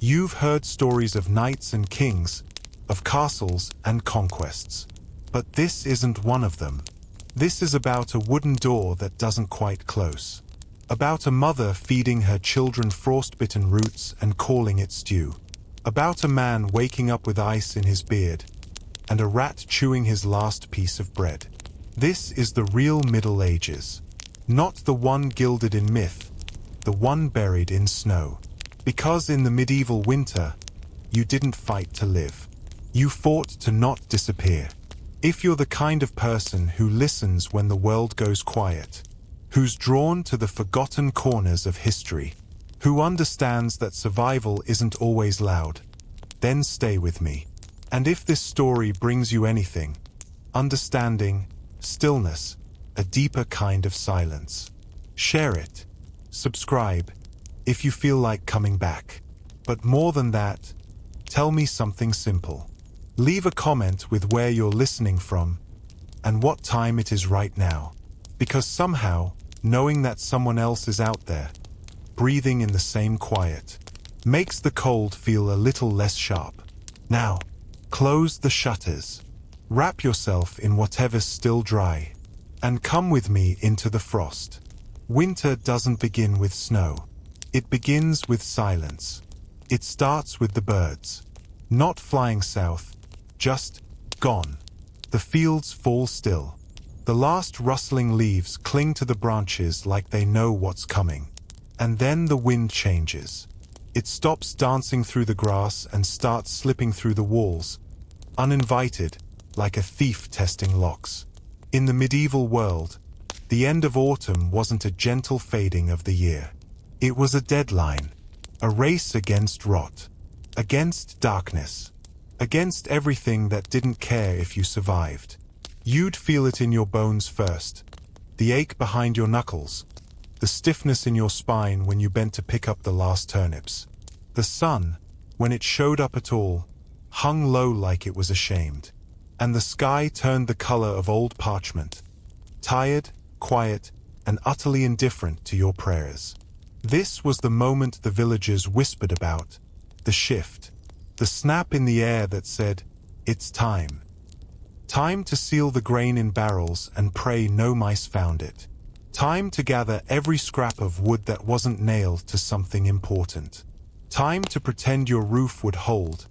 You've heard stories of knights and kings, of castles and conquests. But this isn't one of them. This is about a wooden door that doesn't quite close. About a mother feeding her children frostbitten roots and calling it stew. About a man waking up with ice in his beard, and a rat chewing his last piece of bread. This is the real Middle Ages. Not the one gilded in myth, the one buried in snow. Because in the medieval winter, you didn't fight to live. You fought to not disappear. If you're the kind of person who listens when the world goes quiet, who's drawn to the forgotten corners of history, who understands that survival isn't always loud, then stay with me. And if this story brings you anything, understanding, stillness, a deeper kind of silence, share it. Subscribe if you feel like coming back. But more than that, tell me something simple. Leave a comment with where you're listening from and what time it is right now. Because somehow, knowing that someone else is out there, breathing in the same quiet, makes the cold feel a little less sharp. Now, close the shutters. Wrap yourself in whatever's still dry, and come with me into the frost. Winter doesn't begin with snow. It begins with silence. It starts with the birds, not flying south, just gone. The fields fall still. The last rustling leaves cling to the branches like they know what's coming. And then the wind changes. It stops dancing through the grass and starts slipping through the walls, uninvited, like a thief testing locks. In the medieval world, the end of autumn wasn't a gentle fading of the year. It was a deadline, a race against rot, against darkness, against everything that didn't care if you survived. You'd feel it in your bones first, the ache behind your knuckles, the stiffness in your spine when you bent to pick up the last turnips. The sun, when it showed up at all, hung low like it was ashamed, and the sky turned the color of old parchment, tired, quiet, and utterly indifferent to your prayers. This was the moment the villagers whispered about, the shift, the snap in the air that said, "It's time." Time to seal the grain in barrels and pray no mice found it. Time to gather every scrap of wood that wasn't nailed to something important. Time to pretend your roof would hold,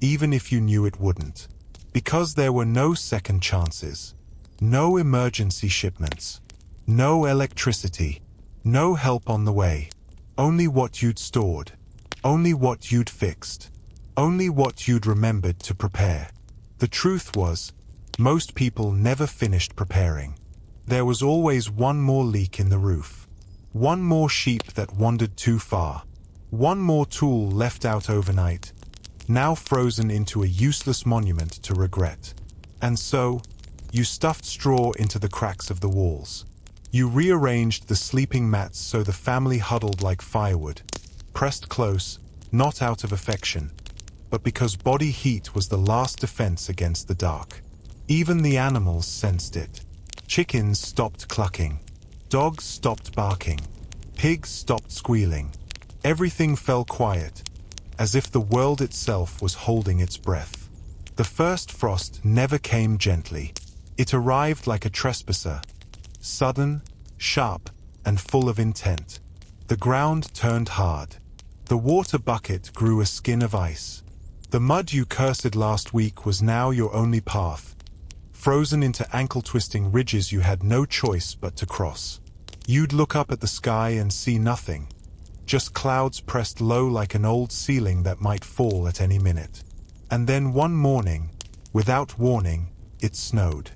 even if you knew it wouldn't. Because there were no second chances, no emergency shipments, no electricity, no help on the way. Only what you'd stored, only what you'd fixed, only what you'd remembered to prepare. The truth was, most people never finished preparing. There was always one more leak in the roof, one more sheep that wandered too far, one more tool left out overnight, now frozen into a useless monument to regret. And so, you stuffed straw into the cracks of the walls. You rearranged the sleeping mats so the family huddled like firewood, pressed close, not out of affection, but because body heat was the last defense against the dark. Even the animals sensed it. Chickens stopped clucking. Dogs stopped barking. Pigs stopped squealing. Everything fell quiet, as if the world itself was holding its breath. The first frost never came gently. It arrived like a trespasser, sudden, sharp, and full of intent. The ground turned hard. The water bucket grew a skin of ice. The mud you cursed last week was now your only path, frozen into ankle-twisting ridges you had no choice but to cross. You'd look up at the sky and see nothing, just clouds pressed low like an old ceiling that might fall at any minute. And then one morning, without warning, it snowed.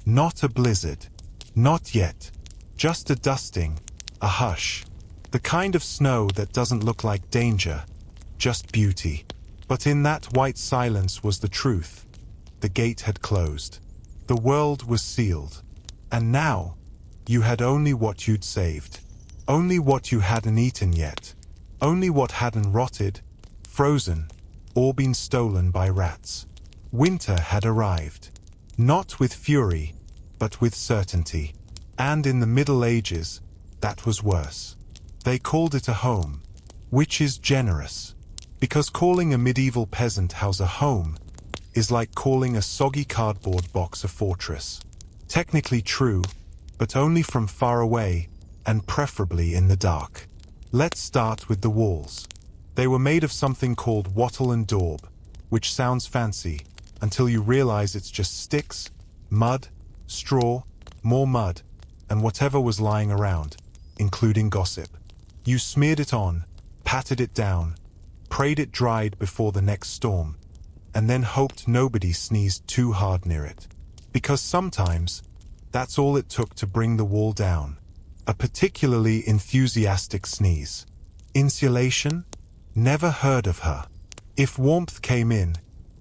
Not a blizzard. Not yet. Just a dusting, a hush. The kind of snow that doesn't look like danger, just beauty. But in that white silence was the truth. The gate had closed. The world was sealed. And now, you had only what you'd saved. Only what you hadn't eaten yet. Only what hadn't rotted, frozen, or been stolen by rats. Winter had arrived. Not with fury, but with certainty. And in the Middle Ages, that was worse. They called it a home, which is generous. Because calling a medieval peasant house a home is like calling a soggy cardboard box a fortress. Technically true, but only from far away, and preferably in the dark. Let's start with the walls. They were made of something called wattle and daub, which sounds fancy, until you realize it's just sticks, mud, straw, more mud, and whatever was lying around, including gossip. You smeared it on, patted it down, prayed it dried before the next storm, and then hoped nobody sneezed too hard near it. Because sometimes, that's all it took to bring the wall down. A particularly enthusiastic sneeze. Insulation? Never heard of her. If warmth came in,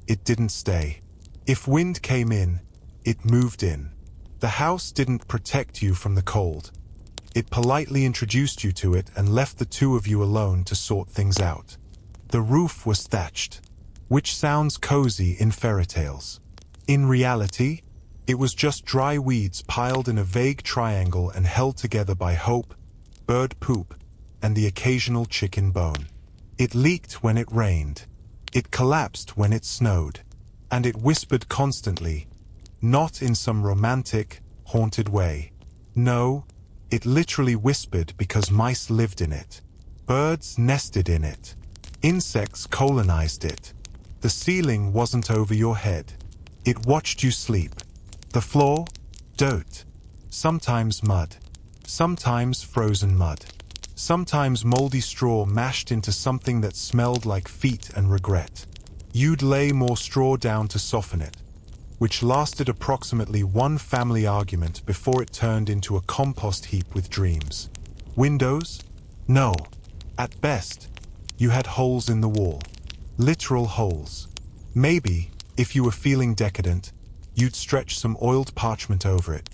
it didn't stay. If wind came in, it moved in. The house didn't protect you from the cold. It politely introduced you to it and left the two of you alone to sort things out. The roof was thatched, which sounds cozy in fairy tales. In reality, it was just dry weeds piled in a vague triangle and held together by hope, bird poop, and the occasional chicken bone. It leaked when it rained. It collapsed when it snowed. And it whispered constantly, not in some romantic, haunted way. No, it literally whispered because mice lived in it. Birds nested in it. Insects colonized it. The ceiling wasn't over your head. It watched you sleep. The floor? Dirt. Sometimes mud. Sometimes frozen mud. Sometimes moldy straw mashed into something that smelled like feet and regret. You'd lay more straw down to soften it, which lasted approximately one family argument before it turned into a compost heap with dreams. Windows? No. At best, you had holes in the wall. Literal holes. Maybe, if you were feeling decadent, you'd stretch some oiled parchment over it,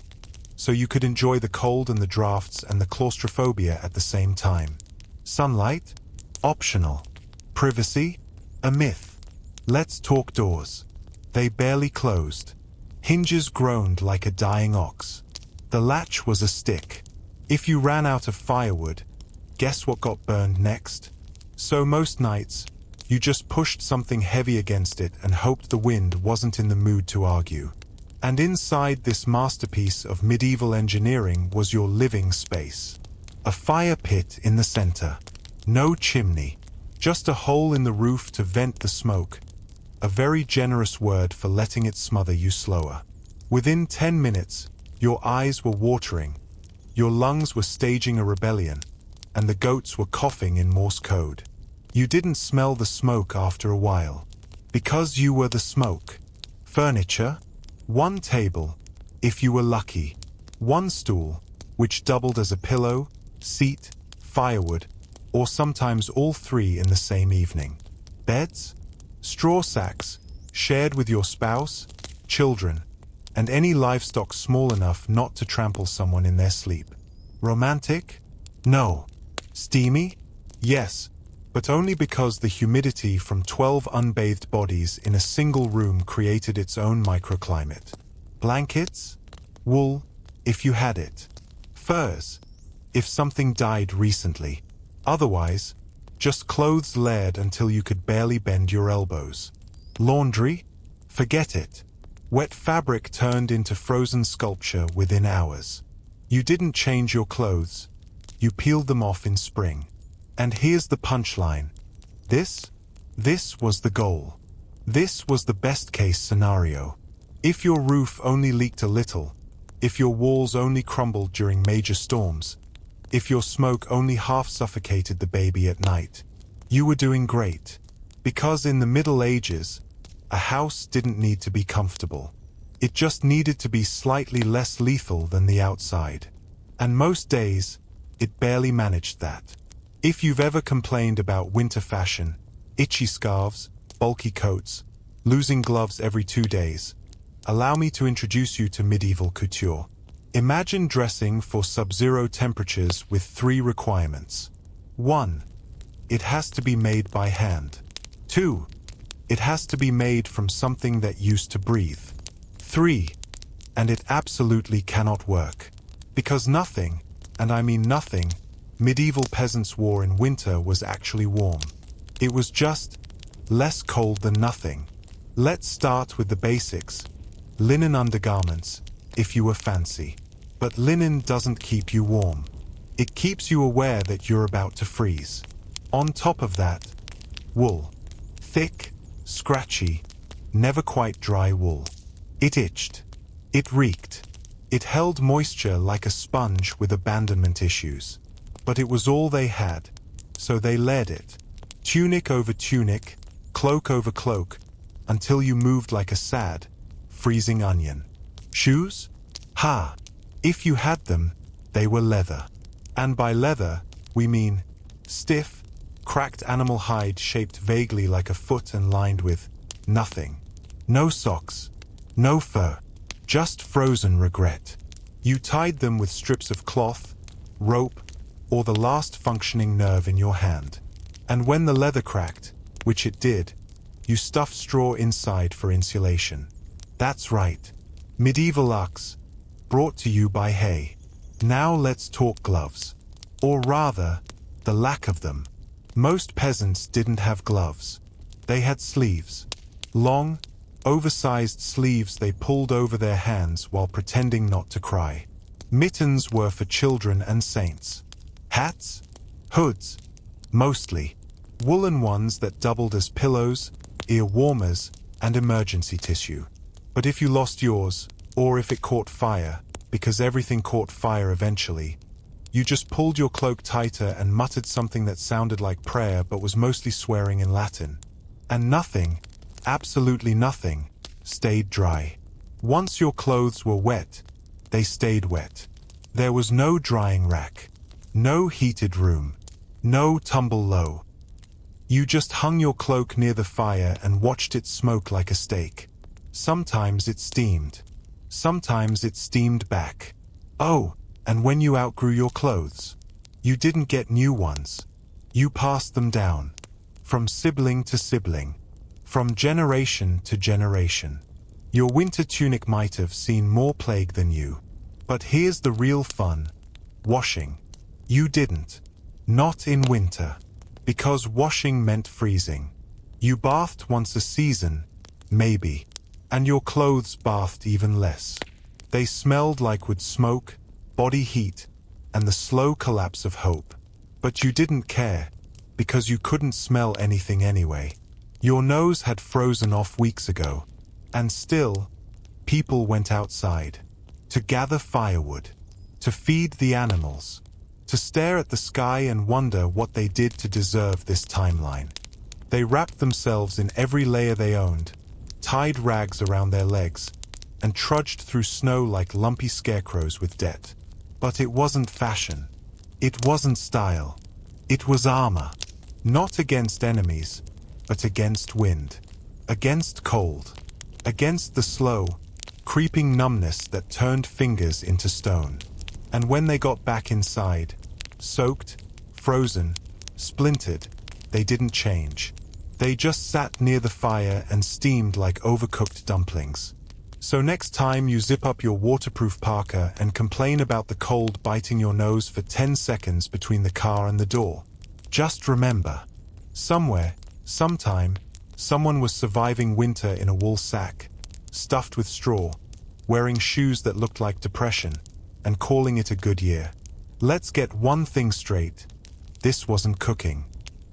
so you could enjoy the cold and the drafts and the claustrophobia at the same time. Sunlight? Optional. Privacy? A myth. Let's talk doors. They barely closed. Hinges groaned like a dying ox. The latch was a stick. If you ran out of firewood, guess what got burned next? So most nights, you just pushed something heavy against it and hoped the wind wasn't in the mood to argue. And inside this masterpiece of medieval engineering was your living space. A fire pit in the center. No chimney. Just a hole in the roof to vent the smoke. A very generous word for letting it smother you slower. Within 10 minutes, your eyes were watering, your lungs were staging a rebellion, and the goats were coughing in Morse code. You didn't smell the smoke after a while, because you were the smoke. Furniture? One table, if you were lucky. One stool, which doubled as a pillow, seat, firewood, or sometimes all three in the same evening. Beds? Straw sacks, shared with your spouse, children, and any livestock small enough not to trample someone in their sleep. Romantic? No. Steamy? Yes, but only because the humidity from 12 unbathed bodies in a single room created its own microclimate. Blankets? Wool, if you had it. Furs, if something died recently. Otherwise, just clothes layered until you could barely bend your elbows. Laundry? Forget it. Wet fabric turned into frozen sculpture within hours. You didn't change your clothes. You peeled them off in spring. And here's the punchline. This was the goal. This was the best-case scenario. If your roof only leaked a little, if your walls only crumbled during major storms, if your smoke only half suffocated the baby at night, you were doing great. Because in the Middle Ages, a house didn't need to be comfortable. It just needed to be slightly less lethal than the outside. And most days, it barely managed that. If you've ever complained about winter fashion, itchy scarves, bulky coats, losing gloves every 2 days, allow me to introduce you to medieval couture. Imagine dressing for sub-zero temperatures with 3 requirements. 1. It has to be made by hand. 2. It has to be made from something that used to breathe. 3. And it absolutely cannot work. Because nothing, and I mean nothing, medieval peasants wore in winter was actually warm. It was just less cold than nothing. Let's start with the basics. Linen undergarments, if you were fancy. But linen doesn't keep you warm. It keeps you aware that you're about to freeze. On top of that, wool. Thick, scratchy, never quite dry wool. It itched. It reeked. It held moisture like a sponge with abandonment issues. But it was all they had, so they layered it. Tunic over tunic, cloak over cloak, until you moved like a sad, freezing onion. Shoes? Ha! If you had them, they were leather. And by leather, we mean stiff, cracked animal hide shaped vaguely like a foot and lined with nothing. No socks, no fur, just frozen regret. You tied them with strips of cloth, rope, or the last functioning nerve in your hand. And when the leather cracked, which it did, you stuffed straw inside for insulation. That's right. Medieval luxe, brought to you by hay. Now let's talk gloves. Or rather, the lack of them. Most peasants didn't have gloves. They had sleeves. Long, oversized sleeves they pulled over their hands while pretending not to cry. Mittens were for children and saints. Hats? Hoods? Mostly. Woolen ones that doubled as pillows, ear warmers, and emergency tissue. But if you lost yours, or if it caught fire, because everything caught fire eventually, you just pulled your cloak tighter and muttered something that sounded like prayer but was mostly swearing in Latin. And nothing, absolutely nothing, stayed dry. Once your clothes were wet, they stayed wet. There was no drying rack, no heated room, no tumble low. You just hung your cloak near the fire and watched it smoke like a steak. Sometimes it steamed. Sometimes it steamed back. Oh, and when you outgrew your clothes, you didn't get new ones. You passed them down. From sibling to sibling. From generation to generation. Your winter tunic might have seen more plague than you. But here's the real fun. Washing. You didn't. Not in winter. Because washing meant freezing. You bathed once a season, maybe. And your clothes bathed even less. They smelled like wood smoke, body heat, and the slow collapse of hope. But you didn't care, because you couldn't smell anything anyway. Your nose had frozen off weeks ago. And still, people went outside. To gather firewood. To feed the animals. To stare at the sky and wonder what they did to deserve this timeline. They wrapped themselves in every layer they owned, tied rags around their legs, and trudged through snow like lumpy scarecrows with debt. But it wasn't fashion. It wasn't style. It was armor. Not against enemies, but against wind. Against cold. Against the slow, creeping numbness that turned fingers into stone. And when they got back inside, soaked, frozen, splintered, they didn't change. They just sat near the fire and steamed like overcooked dumplings. So next time you zip up your waterproof parka and complain about the cold biting your nose for 10 seconds between the car and the door, just remember, somewhere, sometime, someone was surviving winter in a wool sack, stuffed with straw, wearing shoes that looked like depression, and calling it a good year. Let's get one thing straight. This wasn't cooking.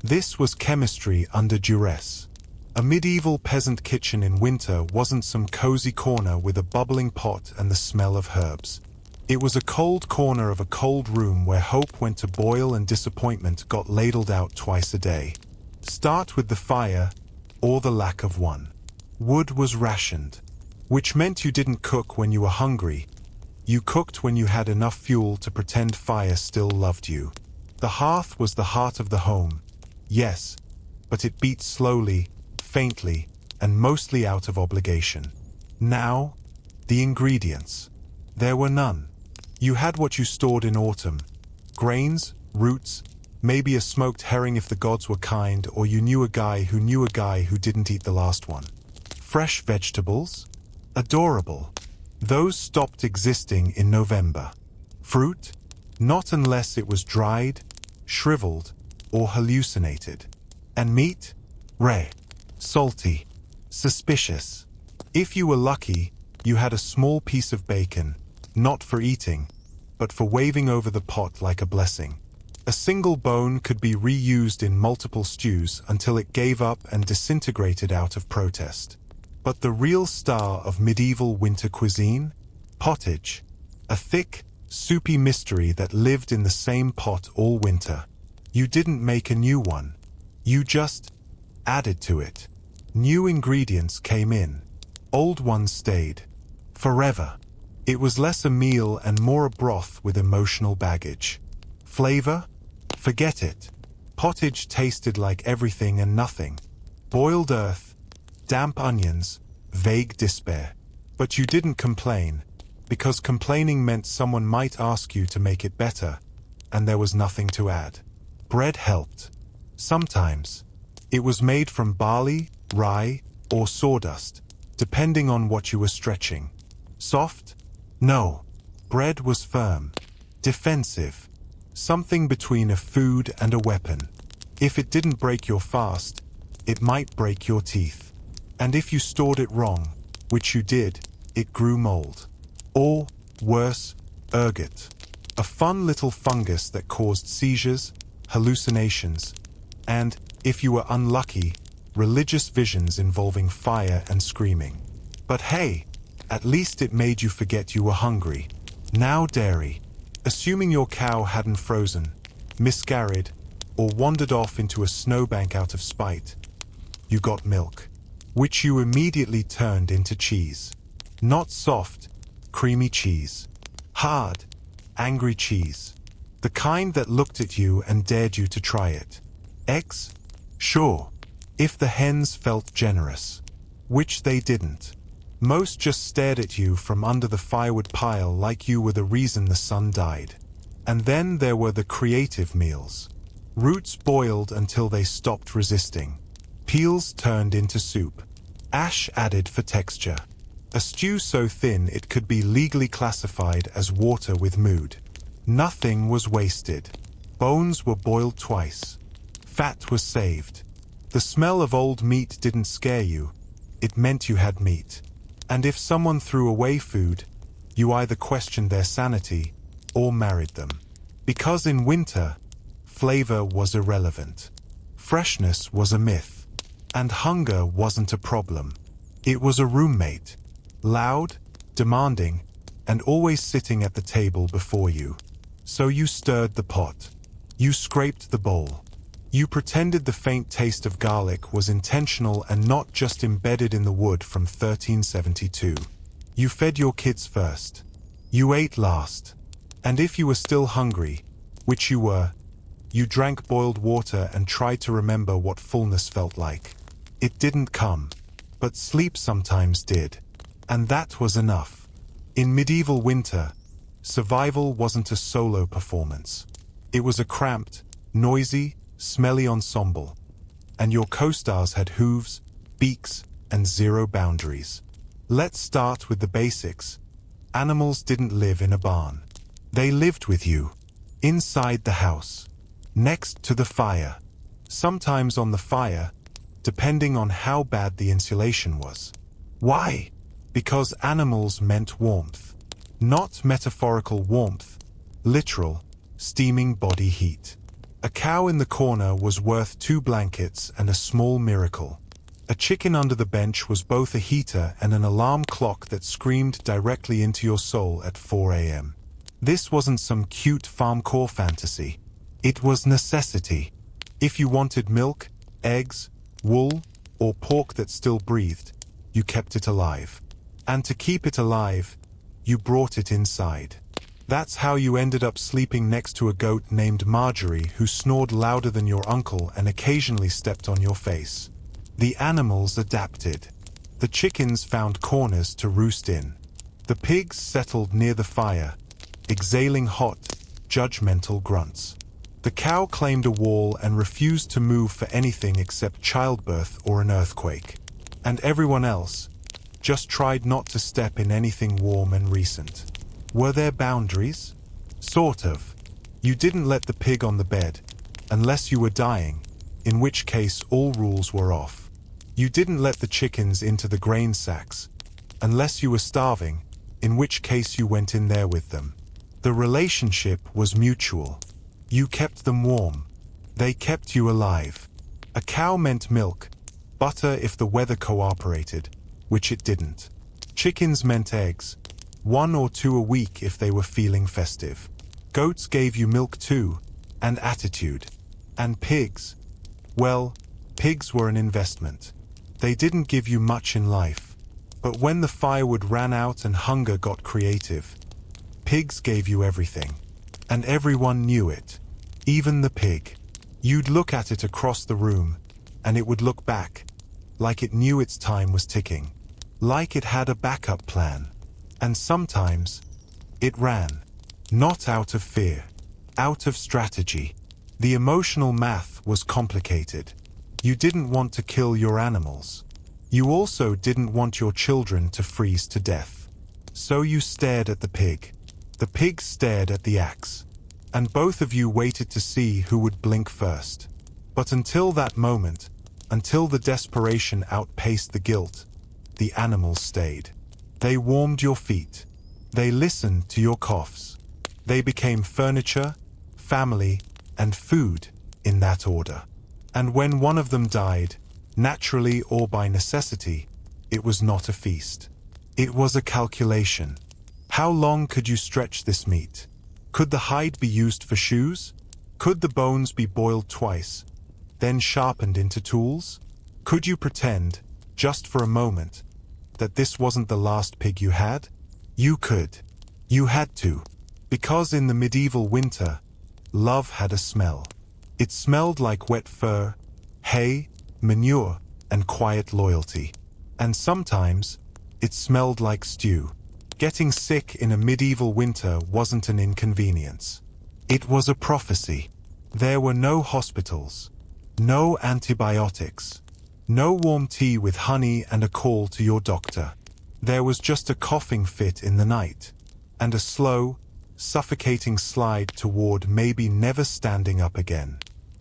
This was chemistry under duress. A medieval peasant kitchen in winter wasn't some cozy corner with a bubbling pot and the smell of herbs. It was a cold corner of a cold room where hope went to boil and disappointment got ladled out twice a day. Start with the fire, or the lack of one. Wood was rationed, which meant you didn't cook when you were hungry. You cooked when you had enough fuel to pretend fire still loved you. The hearth was the heart of the home, yes, but it beat slowly, faintly, and mostly out of obligation. Now, the ingredients. There were none. You had what you stored in autumn. Grains, roots, maybe a smoked herring if the gods were kind, or you knew a guy who didn't eat the last one. Fresh vegetables? Adorable. Those stopped existing in November. Fruit? Not unless it was dried, shriveled, or hallucinated. And meat? Rare. salty, suspicious. If you were lucky, you had a small piece of bacon, not for eating, but for waving over the pot like a blessing. A single bone could be reused in multiple stews until it gave up and disintegrated out of protest. But the real star of medieval winter cuisine? Pottage. A thick, soupy mystery that lived in the same pot all winter. You didn't make a new one. You just added to it. New ingredients came in. Old ones stayed. Forever. It was less a meal and more a broth with emotional baggage. Flavor? Forget it. Pottage tasted like everything and nothing. Boiled earth, damp onions, vague despair. But you didn't complain, because complaining meant someone might ask you to make it better, and there was nothing to add. Bread helped. Sometimes. It was made from barley, rye, or sawdust, depending on what you were stretching. Soft? No. Bread was firm. Defensive. Something between a food and a weapon. If it didn't break your fast, it might break your teeth. And if you stored it wrong, which you did, it grew mold. Or, worse, ergot. A fun little fungus that caused seizures, hallucinations, and, if you were unlucky, religious visions involving fire and screaming. But hey, at least it made you forget you were hungry. Now dairy. Assuming your cow hadn't frozen, miscarried, or wandered off into a snowbank out of spite, you got milk, which you immediately turned into cheese. Not soft, creamy cheese. Hard, angry cheese. The kind that looked at you and dared you to try it. Eggs? Sure, if the hens felt generous. Which they didn't. Most just stared at you from under the firewood pile like you were the reason the sun died. And then there were the creative meals. Roots boiled until they stopped resisting. Peels turned into soup. Ash added for texture. A stew so thin it could be legally classified as water with mood. Nothing was wasted. Bones were boiled twice. Fat was saved. The smell of old meat didn't scare you. It meant you had meat. And if someone threw away food, you either questioned their sanity or married them. Because in winter, flavor was irrelevant. Freshness was a myth. And hunger wasn't a problem. It was a roommate. Loud, demanding, and always sitting at the table before you. So you stirred the pot. You scraped the bowl. You pretended the faint taste of garlic was intentional and not just embedded in the wood from 1372. You fed your kids first. You ate last. And if you were still hungry, which you were, you drank boiled water and tried to remember what fullness felt like. It didn't come, but sleep sometimes did. And that was enough. In medieval winter, survival wasn't a solo performance. It was a cramped, noisy, smelly ensemble, and your co-stars had hooves, beaks, and zero boundaries. Let's start with the basics. Animals didn't live in a barn. They lived with you, inside the house, next to the fire, sometimes on the fire, depending on how bad the insulation was. Why? Because animals meant warmth. Not metaphorical warmth, literal, steaming body heat. A cow in the corner was worth 2 blankets and a small miracle. A chicken under the bench was both a heater and an alarm clock that screamed directly into your soul at 4 a.m. This wasn't some cute farmcore fantasy. It was necessity. If you wanted milk, eggs, wool, or pork that still breathed, you kept it alive. And to keep it alive, you brought it inside. That's how you ended up sleeping next to a goat named Marjorie who snored louder than your uncle and occasionally stepped on your face. The animals adapted. The chickens found corners to roost in. The pigs settled near the fire, exhaling hot, judgmental grunts. The cow claimed a wall and refused to move for anything except childbirth or an earthquake. And everyone else just tried not to step in anything warm and recent. Were there boundaries? Sort of. You didn't let the pig on the bed, unless you were dying, in which case all rules were off. You didn't let the chickens into the grain sacks, unless you were starving, in which case you went in there with them. The relationship was mutual. You kept them warm. They kept you alive. A cow meant milk, butter if the weather cooperated, which it didn't. Chickens meant eggs, 1 or 2 a week if they were feeling festive. Goats gave you milk too, and attitude. And pigs, well, pigs were an investment. They didn't give you much in life. But when the firewood ran out and hunger got creative, pigs gave you everything. And everyone knew it. Even the pig. You'd look at it across the room, and it would look back, like it knew its time was ticking. Like it had a backup plan. And sometimes, it ran. Not out of fear. Out of strategy. The emotional math was complicated. You didn't want to kill your animals. You also didn't want your children to freeze to death. So you stared at the pig. The pig stared at the axe. And both of you waited to see who would blink first. But until that moment, until the desperation outpaced the guilt, the animals stayed. They warmed your feet. They listened to your coughs. They became furniture, family, and food in that order. And when one of them died, naturally or by necessity, it was not a feast. It was a calculation. How long could you stretch this meat? Could the hide be used for shoes? Could the bones be boiled twice, then sharpened into tools? Could you pretend, just for a moment, that this wasn't the last pig you had? You could. You had to. Because in the medieval winter, love had a smell. It smelled like wet fur, hay, manure, and quiet loyalty. And sometimes, it smelled like stew. Getting sick in a medieval winter wasn't an inconvenience. It was a prophecy. There were no hospitals, no antibiotics, no warm tea with honey and a call to your doctor. There was just a coughing fit in the night, and a slow, suffocating slide toward maybe never standing up again.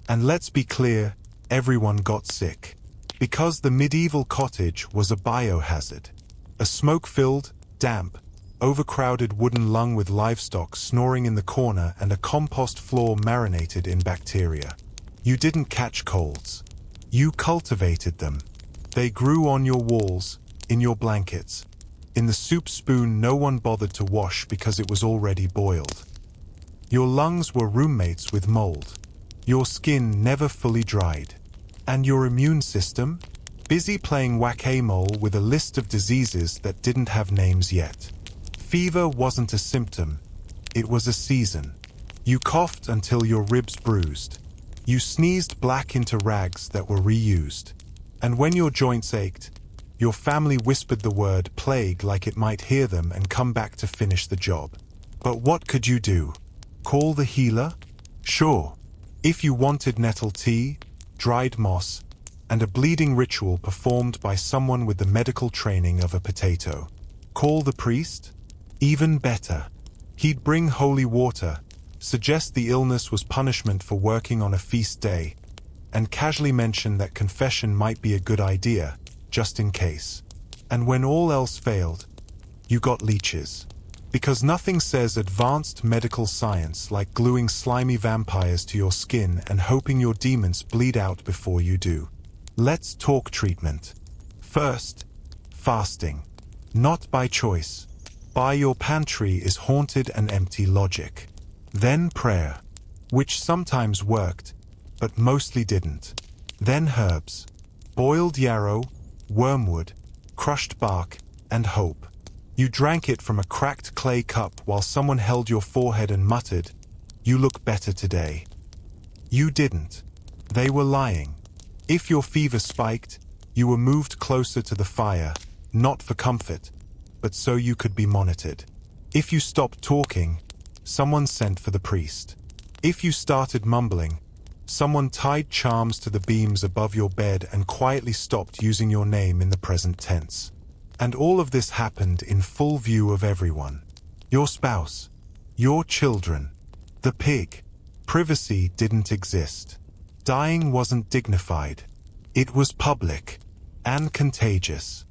And let's be clear, everyone got sick. Because the medieval cottage was a biohazard. A smoke-filled, damp, overcrowded wooden lung with livestock snoring in the corner and a compost floor marinated in bacteria. You didn't catch colds. You cultivated them. They grew on your walls, in your blankets, in the soup spoon no one bothered to wash because it was already boiled. Your lungs were roommates with mold. Your skin never fully dried. And your immune system? Busy playing whack-a-mole with a list of diseases that didn't have names yet. Fever wasn't a symptom. It was a season. You coughed until your ribs bruised. You sneezed black into rags that were reused. And when your joints ached, your family whispered the word plague like it might hear them and come back to finish the job. But what could you do? Call the healer? Sure. If you wanted nettle tea, dried moss, and a bleeding ritual performed by someone with the medical training of a potato. Call the priest? Even better. He'd bring holy water, suggest the illness was punishment for working on a feast day, and casually mention that confession might be a good idea, just in case. And when all else failed, you got leeches. Because nothing says advanced medical science like gluing slimy vampires to your skin and hoping your demons bleed out before you do. Let's talk treatment. First, fasting. Not by choice. By your pantry is haunted and empty logic. Then prayer, which sometimes worked, but mostly didn't. Then herbs. Boiled yarrow, wormwood, crushed bark, and hope. You drank it from a cracked clay cup while someone held your forehead and muttered, "You look better today." You didn't. They were lying. If your fever spiked, you were moved closer to the fire, not for comfort, but so you could be monitored. If you stopped talking, someone sent for the priest. If you started mumbling, someone tied charms to the beams above your bed and quietly stopped using your name in the present tense. And all of this happened in full view of everyone. Your spouse, your children, the pig. Privacy didn't exist. Dying wasn't dignified. It was public. and contagious.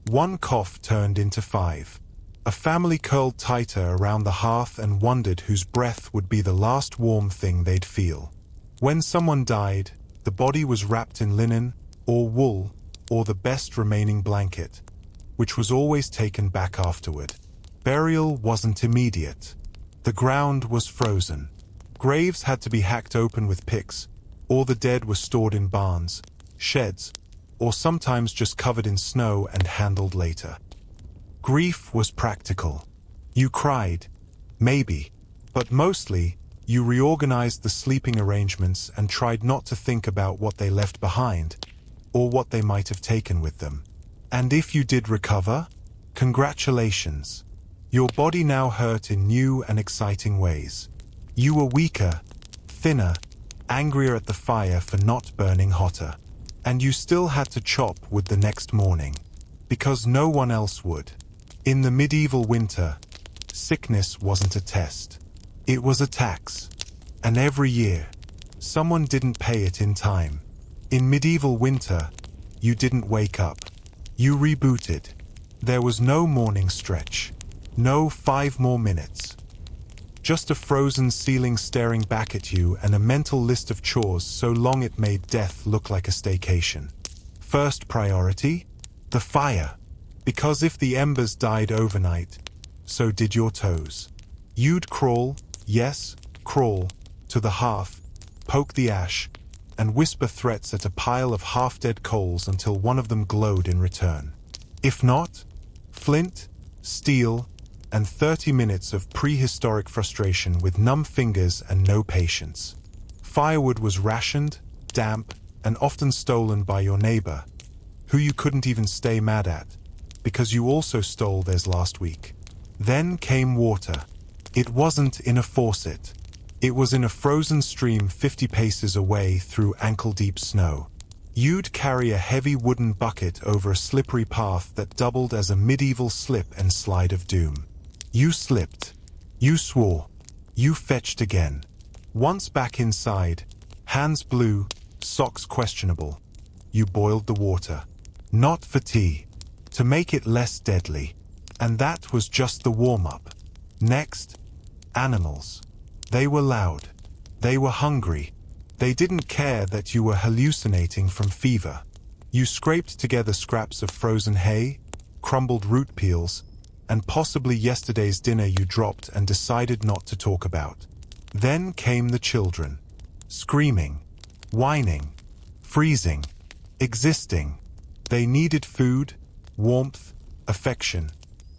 One cough turned into 5. A family curled tighter around the hearth and wondered whose breath would be the last warm thing they'd feel. When someone died, the body was wrapped in linen, or wool, or the best remaining blanket, which was always taken back afterward. Burial wasn't immediate. The ground was frozen. Graves had to be hacked open with picks, or the dead were stored in barns, sheds, or sometimes just covered in snow and handled later. Grief was practical. You cried, maybe, but mostly, you reorganized the sleeping arrangements and tried not to think about what they left behind, or what they might have taken with them. And if you did recover, congratulations. Your body now hurt in new and exciting ways. You were weaker, thinner, angrier at the fire for not burning hotter. And you still had to chop wood the next morning, because no one else would. In the medieval winter, sickness wasn't a test. It was a tax. And every year, someone didn't pay it in time. In medieval winter, you didn't wake up. You rebooted. There was no morning stretch. No 5 more minutes. Just a frozen ceiling staring back at you and a mental list of chores so long it made death look like a staycation. First priority? The fire. Because if the embers died overnight, so did your toes. You'd crawl, yes, crawl, to the hearth, poke the ash, and whisper threats at a pile of half-dead coals until one of them glowed in return. If not, flint, steel, and 30 minutes of prehistoric frustration with numb fingers and no patience. Firewood was rationed, damp, and often stolen by your neighbor, who you couldn't even stay mad at, because you also stole theirs last week. Then came water. It wasn't in a faucet. It was in a frozen stream 50 paces away through ankle-deep snow. You'd carry a heavy wooden bucket over a slippery path that doubled as a medieval slip and slide of doom. You slipped. You swore. You fetched again. Once back inside, hands blue, socks questionable. You boiled the water. Not for tea. To make it less deadly. And that was just the warm-up. Next, animals. They were loud. They were hungry. They didn't care that you were hallucinating from fever. You scraped together scraps of frozen hay, crumbled root peels, and possibly yesterday's dinner you dropped and decided not to talk about. Then came the children. Screaming, whining, freezing, existing. They needed food, warmth, affection,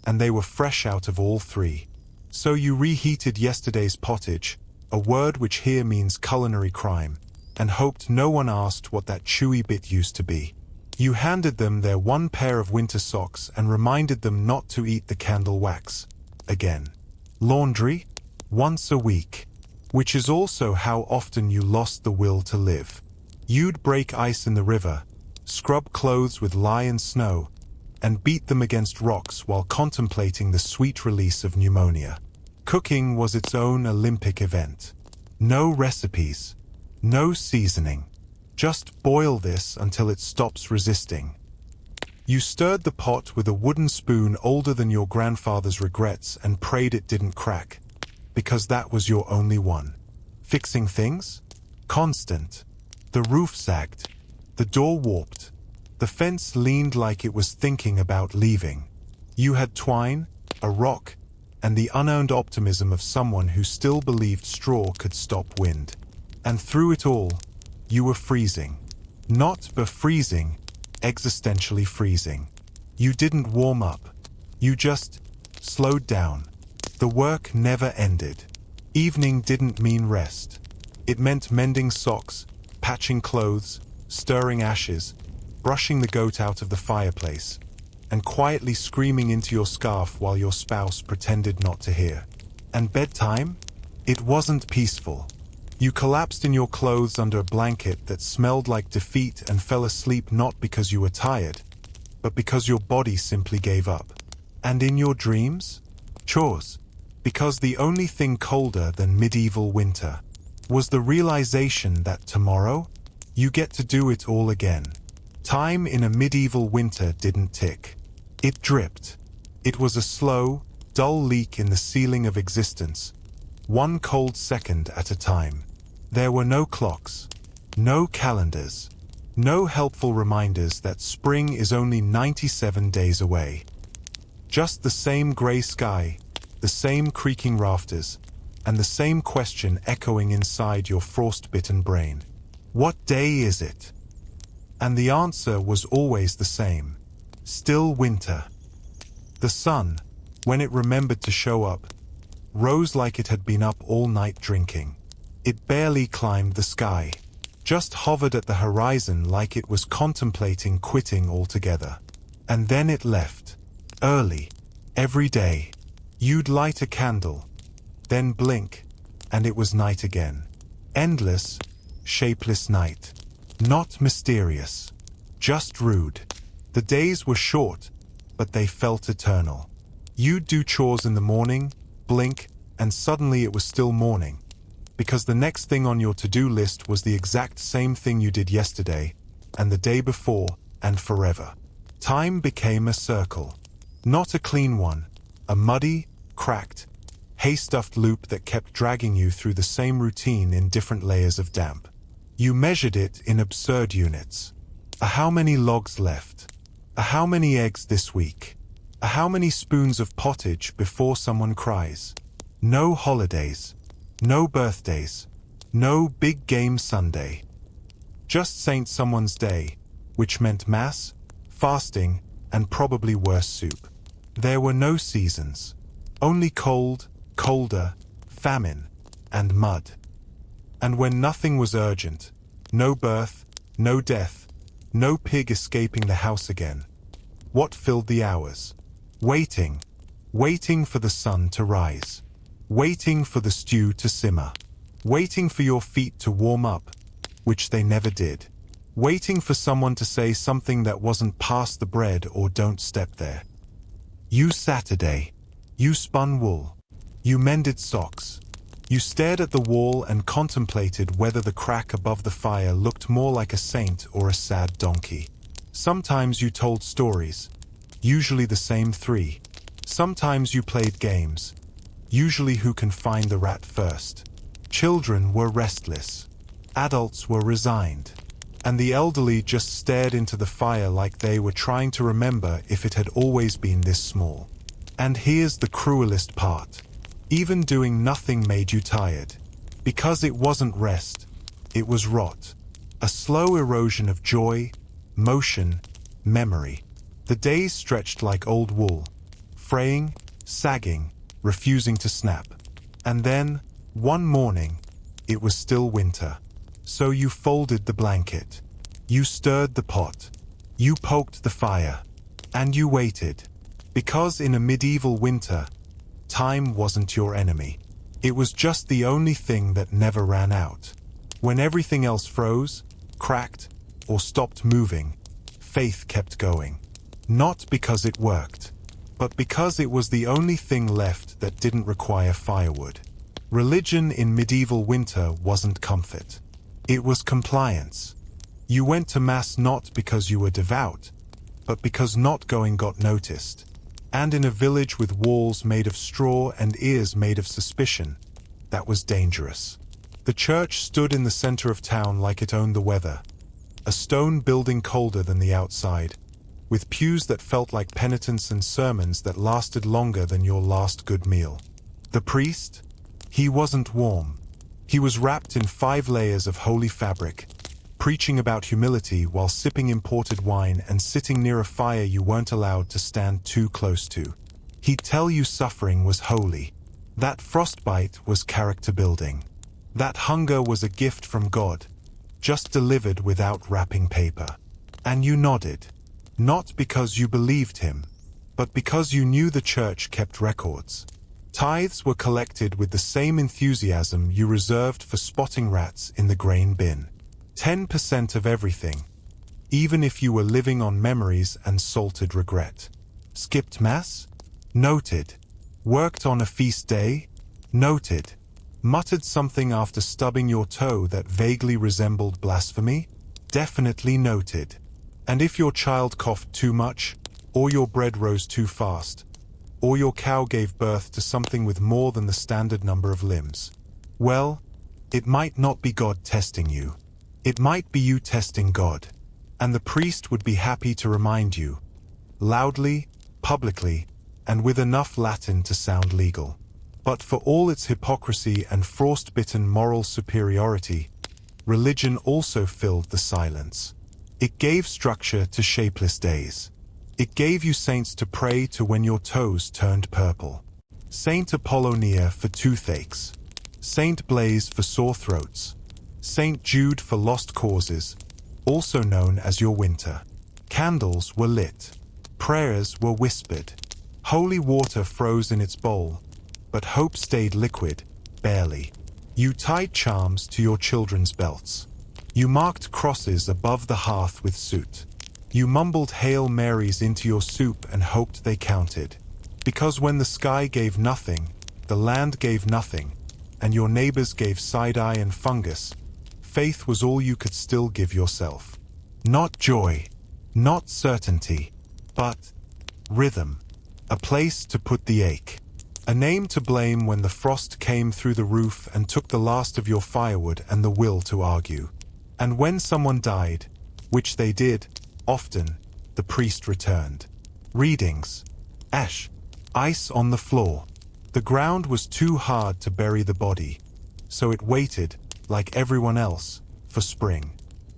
and they were fresh out of all 3. So you reheated yesterday's pottage, a word which here means culinary crime, and hoped no one asked what that chewy bit used to be. You handed them their 1 pair of winter socks and reminded them not to eat the candle wax. Again. Laundry? Once a week. Which is also how often you lost the will to live. You'd break ice in the river, scrub clothes with lye and snow, and beat them against rocks while contemplating the sweet release of pneumonia. Cooking was its own Olympic event. No recipes. No seasoning. Just boil this until it stops resisting. You stirred the pot with a wooden spoon older than your grandfather's regrets and prayed it didn't crack, because that was your only one. Fixing things? Constant. The roof sagged. The door warped. The fence leaned like it was thinking about leaving. You had twine, a rock, and the unearned optimism of someone who still believed straw could stop wind. And through it all, you were freezing. Not befreezing, existentially freezing. You didn't warm up. You just slowed down. The work never ended. Evening didn't mean rest. It meant mending socks, patching clothes, stirring ashes, brushing the goat out of the fireplace, and quietly screaming into your scarf while your spouse pretended not to hear. And bedtime? It wasn't peaceful. You collapsed in your clothes under a blanket that smelled like defeat and fell asleep not because you were tired, but because your body simply gave up. And in your dreams? Chores. Because the only thing colder than medieval winter was the realization that tomorrow, you get to do it all again. Time in a medieval winter didn't tick. It dripped. It was a slow, dull leak in the ceiling of existence, one cold second at a time. There were no clocks, no calendars, no helpful reminders that spring is only 97 days away. Just the same gray sky, the same creaking rafters, and the same question echoing inside your frost-bitten brain. What day is it? And the answer was always the same. Still winter. The sun, when it remembered to show up, rose like it had been up all night drinking. It barely climbed the sky, just hovered at the horizon like it was contemplating quitting altogether. And then it left. Early. Every day. You'd light a candle, then blink, and it was night again. Endless, shapeless night. Not mysterious. Just rude. The days were short, but they felt eternal. You'd do chores in the morning, blink, and suddenly it was still morning. Because the next thing on your to-do list was the exact same thing you did yesterday, and the day before, and forever. Time became a circle. Not a clean one. A muddy, cracked, hay-stuffed loop that kept dragging you through the same routine in different layers of damp. You measured it in absurd units. How many logs left? How many eggs this week? How many spoons of pottage before someone cries? No holidays. No birthdays. No big game Sunday. Just Saint Someone's Day, which meant mass, fasting, and probably worse soup. There were no seasons. Only cold, colder, famine, and mud. And when nothing was urgent, no birth, no death, no pig escaping the house again, what filled the hours? Waiting. Waiting for the sun to rise. Waiting for the stew to simmer. Waiting for your feet to warm up, which they never did. Waiting for someone to say something that wasn't pass the bread or don't step there. You Saturday. You spun wool. You mended socks. You stared at the wall and contemplated whether the crack above the fire looked more like a saint or a sad donkey. Sometimes you told stories, usually the same 3. Sometimes you played games, usually who can find the rat first. Children were restless. Adults were resigned. And the elderly just stared into the fire like they were trying to remember if it had always been this small. And here's the cruelest part. Even doing nothing made you tired. Because it wasn't rest, it was rot. A slow erosion of joy, motion, memory. The days stretched like old wool, fraying, sagging, refusing to snap. And then, one morning, it was still winter. So you folded the blanket. You stirred the pot. You poked the fire. And you waited. Because in a medieval winter, time wasn't your enemy. It was just the only thing that never ran out. When everything else froze, cracked, or stopped moving, faith kept going. Not because it worked, but because it was the only thing left that didn't require firewood. Religion in medieval winter wasn't comfort. It was compliance. You went to Mass not because you were devout, but because not going got noticed. And in a village with walls made of straw and ears made of suspicion, that was dangerous. The church stood in the center of town like it owned the weather, a stone building colder than the outside, with pews that felt like penitence and sermons that lasted longer than your last good meal. The priest? He wasn't warm. He was wrapped in 5 layers of holy fabric, preaching about humility while sipping imported wine and sitting near a fire you weren't allowed to stand too close to. He'd tell you suffering was holy. That frostbite was character building. That hunger was a gift from God, just delivered without wrapping paper. And you nodded. Not because you believed him, but because you knew the church kept records. Tithes were collected with the same enthusiasm you reserved for spotting rats in the grain bin. 10% of everything, even if you were living on memories and salted regret. Skipped Mass? Noted. Worked on a feast day? Noted. Muttered something after stubbing your toe that vaguely resembled blasphemy? Definitely noted. And if your child coughed too much, or your bread rose too fast, or your cow gave birth to something with more than the standard number of limbs, well, it might not be God testing you. It might be you testing God. And the priest would be happy to remind you, loudly, publicly, and with enough Latin to sound legal. But for all its hypocrisy and frostbitten moral superiority, religion also filled the silence. It gave structure to shapeless days. It gave you saints to pray to when your toes turned purple. Saint Apollonia for toothaches. Saint Blaise for sore throats. Saint Jude for lost causes, also known as your winter. Candles were lit. Prayers were whispered. Holy water froze in its bowl, but hope stayed liquid, barely. You tied charms to your children's belts. You marked crosses above the hearth with soot. You mumbled Hail Marys into your soup and hoped they counted. Because when the sky gave nothing, the land gave nothing, and your neighbors gave side-eye and fungus, faith was all you could still give yourself. Not joy, not certainty, but rhythm. A place to put the ache. A name to blame when the frost came through the roof and took the last of your firewood and the will to argue. And when someone died, which they did, often, the priest returned. Readings. Ash. Ice on the floor. The ground was too hard to bury the body, so it waited, like everyone else, for spring.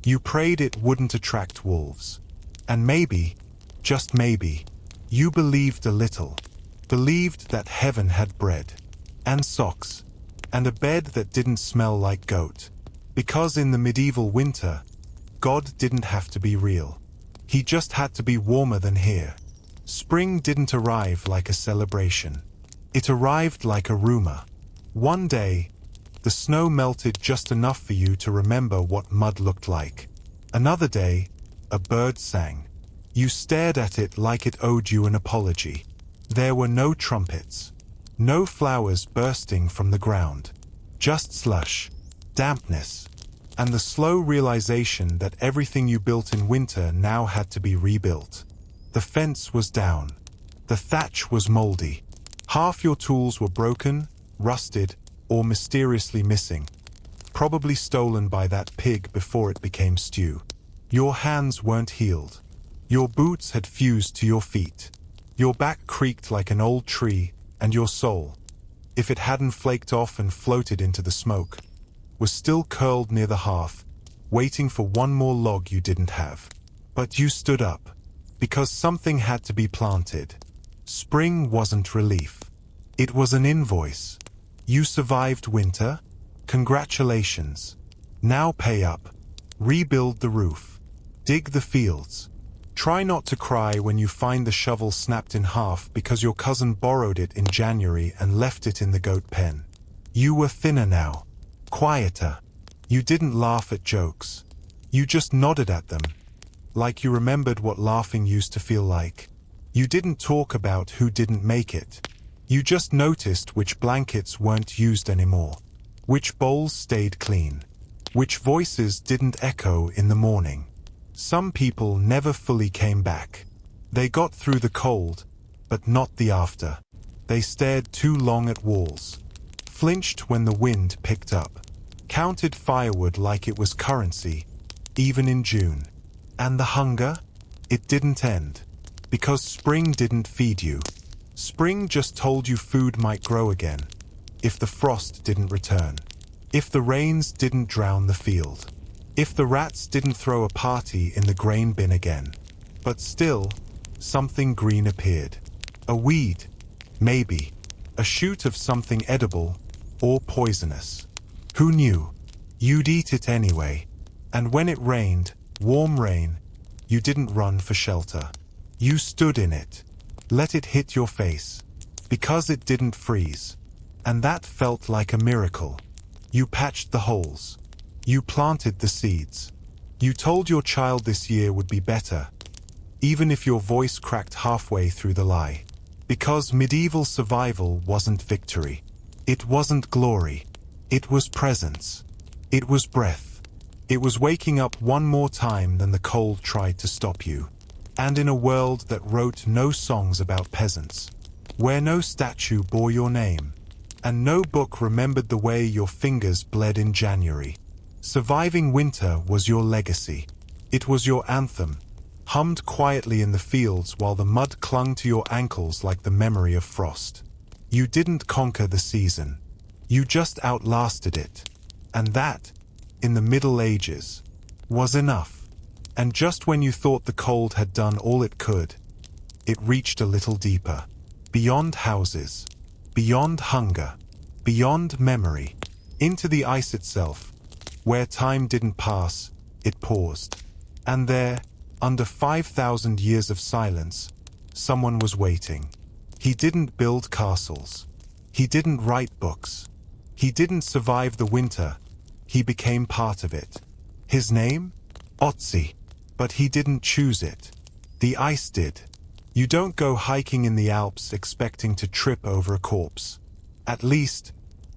You prayed it wouldn't attract wolves. And maybe, just maybe, you believed a little. Believed that heaven had bread, and socks, and a bed that didn't smell like goat. Because in the medieval winter, God didn't have to be real. He just had to be warmer than here. Spring didn't arrive like a celebration. It arrived like a rumor. One day, the snow melted just enough for you to remember what mud looked like. Another day, a bird sang. You stared at it like it owed you an apology. There were no trumpets, no flowers bursting from the ground, just slush, dampness, and the slow realization that everything you built in winter now had to be rebuilt. The fence was down. The thatch was moldy. Half your tools were broken, rusted, or mysteriously missing, probably stolen by that pig before it became stew. Your hands weren't healed. Your boots had fused to your feet. Your back creaked like an old tree, and your soul, if it hadn't flaked off and floated into the smoke, was still curled near the hearth, waiting for one more log you didn't have. But you stood up, because something had to be planted. Spring wasn't relief. It was an invoice. You survived winter? Congratulations. Now pay up. Rebuild the roof. Dig the fields. Try not to cry when you find the shovel snapped in half because your cousin borrowed it in January and left it in the goat pen. You were thinner now. Quieter. You didn't laugh at jokes. You just nodded at them, like you remembered what laughing used to feel like. You didn't talk about who didn't make it. You just noticed which blankets weren't used anymore, which bowls stayed clean, which voices didn't echo in the morning. Some people never fully came back. They got through the cold, but not the after. They stared too long at walls, flinched when the wind picked up, counted firewood like it was currency, even in June. And the hunger? It didn't end, because spring didn't feed you. Spring just told you food might grow again, if the frost didn't return, if the rains didn't drown the field, if the rats didn't throw a party in the grain bin again. But still, something green appeared. A weed, maybe, a shoot of something edible or poisonous. Who knew? You'd eat it anyway. And when it rained, warm rain, you didn't run for shelter. You stood in it, let it hit your face, because it didn't freeze. And that felt like a miracle. You patched the holes. You planted the seeds. You told your child this year would be better, even if your voice cracked halfway through the lie. Because medieval survival wasn't victory. It wasn't glory. It was presence. It was breath. It was waking up one more time than the cold tried to stop you. And in a world that wrote no songs about peasants, where no statue bore your name, and no book remembered the way your fingers bled in January, surviving winter was your legacy. It was your anthem, hummed quietly in the fields while the mud clung to your ankles like the memory of frost. You didn't conquer the season. You just outlasted it. And that, in the Middle Ages, was enough. And just when you thought the cold had done all it could, it reached a little deeper. Beyond houses, beyond hunger, beyond memory, into the ice itself, where time didn't pass, it paused. And there, under 5,000 years of silence, someone was waiting. He didn't build castles. He didn't write books. He didn't survive the winter. He became part of it. His name? Ötzi. But he didn't choose it. The ice did. You don't go hiking in the Alps expecting to trip over a corpse. At least,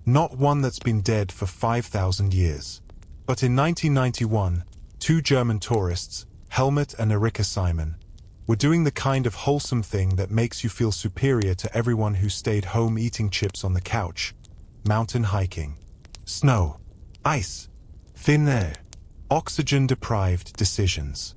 not one that's been dead for 5,000 years. But in 1991, two German tourists, Helmut and Iceman, were doing the kind of wholesome thing that makes you feel superior to everyone who stayed home eating chips on the couch. Mountain hiking. Snow. Ice. Thin air. Oxygen-deprived decisions.